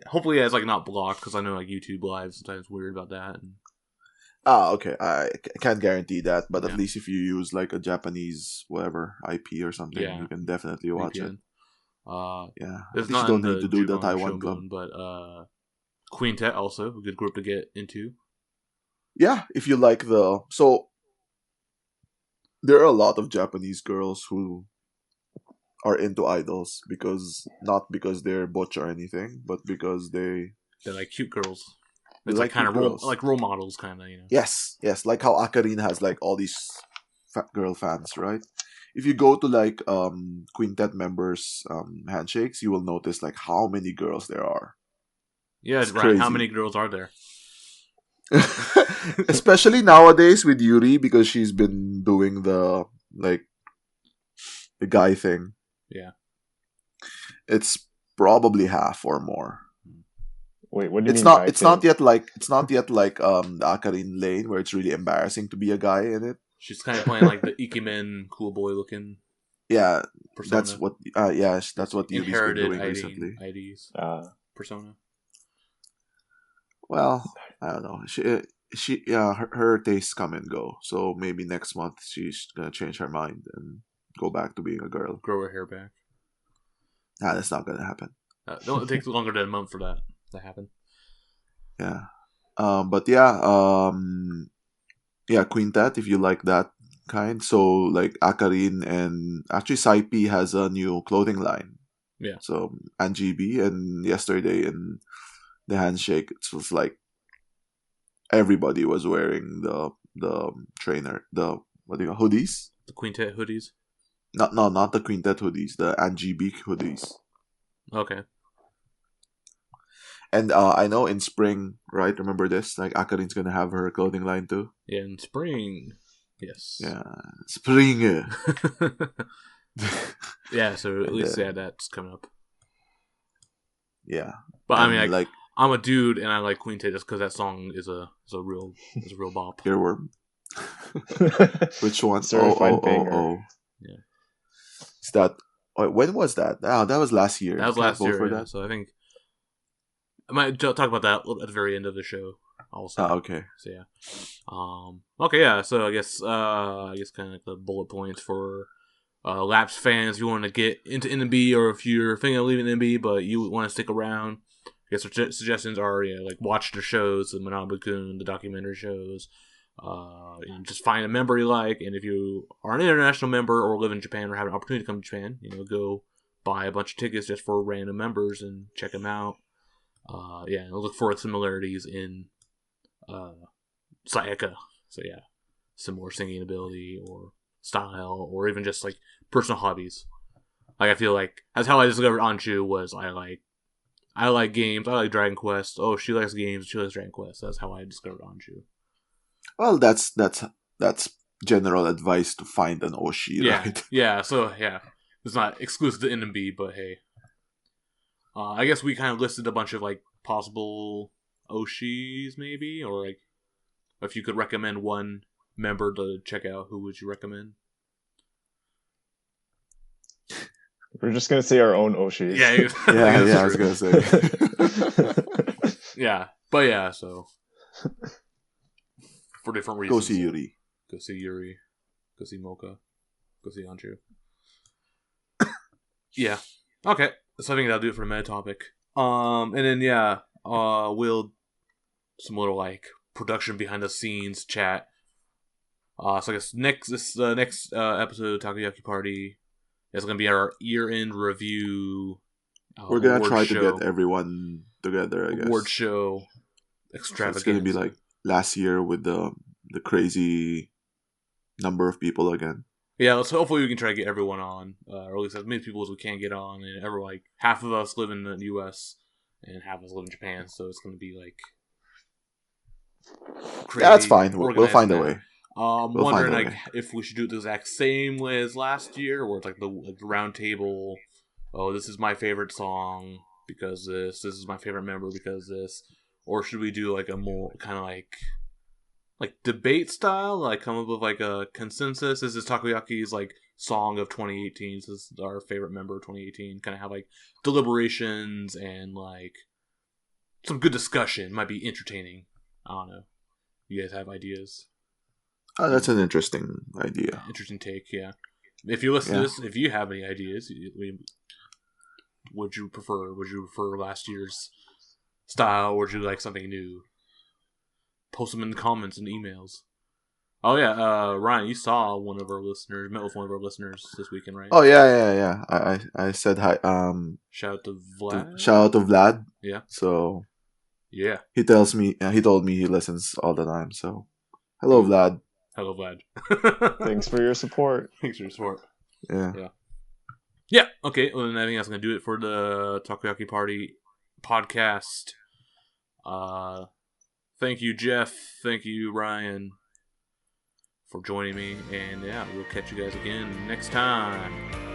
Hopefully it's like not blocked because I know like YouTube Live sometimes weird about that. And... Okay. I can't guarantee that, but Yeah. at least if you use like a Japanese whatever IP or something, Yeah. you can definitely watch VPN. Yeah, It's at least not you in don't need the to do the Juban Taiwan club. Shogun, but Quintet also a good group to get into. Yeah, if you like there are a lot of Japanese girls who are into idols not because they're butch or anything, but because They're like cute girls. they It's like kind cute of girls. role models, kind of, you know. Yes, like how Akarin has like all these girl fans, right? If you go to like quintet members handshakes, you will notice like how many girls there are. Yeah, It's Ryan, how crazy. many girls are there? Especially nowadays with Yuri because she's been doing the guy thing. Yeah. It's probably half or more. Wait, what do you It's mean? not. It's not yet like the Akarin lane where it's really embarrassing to be a guy in it. She's kind of playing like the Ikemen cool boy looking. Yeah, persona. that's what. That's what Yuri's been Inherited doing recently. IDs persona. Well, I don't know. Her tastes come and go. So maybe next month she's gonna change her mind and go back to being a girl. Grow her hair back. Nah, that's not gonna happen. No, it takes longer than a month for that to happen. Yeah. But yeah, Quintet if you like that kind. So like Akarin and actually Saipi has a new clothing line. Yeah. So Anjibi and yesterday in the handshake it was like everybody was wearing the trainer what do you call hoodies? The Quintet hoodies. Not the Quintet hoodies, the Anjibi hoodies. Okay. And I know in spring, right? Remember this? Like Akarin's gonna have her clothing line too. Yeah, in spring. Yes. Yeah, spring. Yeah, so at least then- that's coming up. Yeah, But I and, mean, like I'm a dude and I like Queen Tay just because that song is a real bop. Earworm. Which one? Certified banger. Yeah. Is that? When was that? Oh, that was last year. That was You can't last vote year. for Yeah. that? So I think I might talk about that at the very end of the show. Also. Okay. So yeah. Okay. Yeah. So I guess kind of like the bullet points for Lapsed fans. If you want to get into NMB, or if you're thinking of leaving NMB but you want to stick around, I guess suggestions are like watch the shows, the Manabu-kun, the documentary shows. Just find a member you like, and if you are an international member or live in Japan or have an opportunity to come to Japan, go buy a bunch of tickets just for random members and check them out. Look for similarities in Sayaka. So yeah, similar singing ability or style, or even just like personal hobbies. Like I feel like that's how I discovered Anchu was I like games, I like Dragon Quest. Oh, she likes games, she likes Dragon Quest. That's how I discovered Anchu. Well, that's general advice to find an Oshi, Yeah, right? yeah. So yeah, it's not exclusive to NMB, but hey, I guess we kind of listed a bunch of like possible Oshis, maybe, or like if you could recommend one member to check out, who would you recommend? We're just gonna say our own Oshis. Yeah, yeah. I was gonna say. Yeah, but yeah. So for different reasons, Go see Yuri. Go see Yuri. Go see Mocha. Go see Anchu. Yeah. Okay. So I think that'll do it for the meta topic. And then we'll some little like production behind the scenes chat. So I guess next episode of Takoyaki Party is gonna be our year-end review. We're gonna try to get everyone together. I guess award show extravaganza. So it's gonna be like last year with the crazy number of people again. Yeah, hopefully we can try to get everyone on, or at least as many people as we can get on. And like half of us live in the U.S. and half of us live in Japan, so it's going to be like crazy. Yeah, that's fine. We'll find a way. I'm wondering like if we should do it the exact same way as last year, where it's like the round table. Oh, this is my favorite song because this is my favorite member because this, or should we do like a more kind of like debate style, like come up with like a consensus? This is Takoyaki's like song of 2018. This is our favorite member of 2018. Kind of have like deliberations and like some good discussion. Might be entertaining. I don't know. You guys have ideas? Oh, that's an interesting idea. Interesting take, yeah. If you listen to this, if you have any ideas, would you prefer last year's style, or would you like something new? Post them in the comments and emails. Oh yeah, Ryan, you saw met with one of our listeners this weekend, right? Oh yeah. I said hi. Shout out to Vlad. Shout out to Vlad. Yeah. So. Yeah. He told me he listens all the time. So, hello Vlad. Hello Vlad. Thanks for your support. Yeah. Yeah. Okay. Well, then I think that's gonna do it for the Takoyaki Party podcast. Thank you, Jeff. Thank you, Ryan, for joining me. And yeah, we'll catch you guys again next time.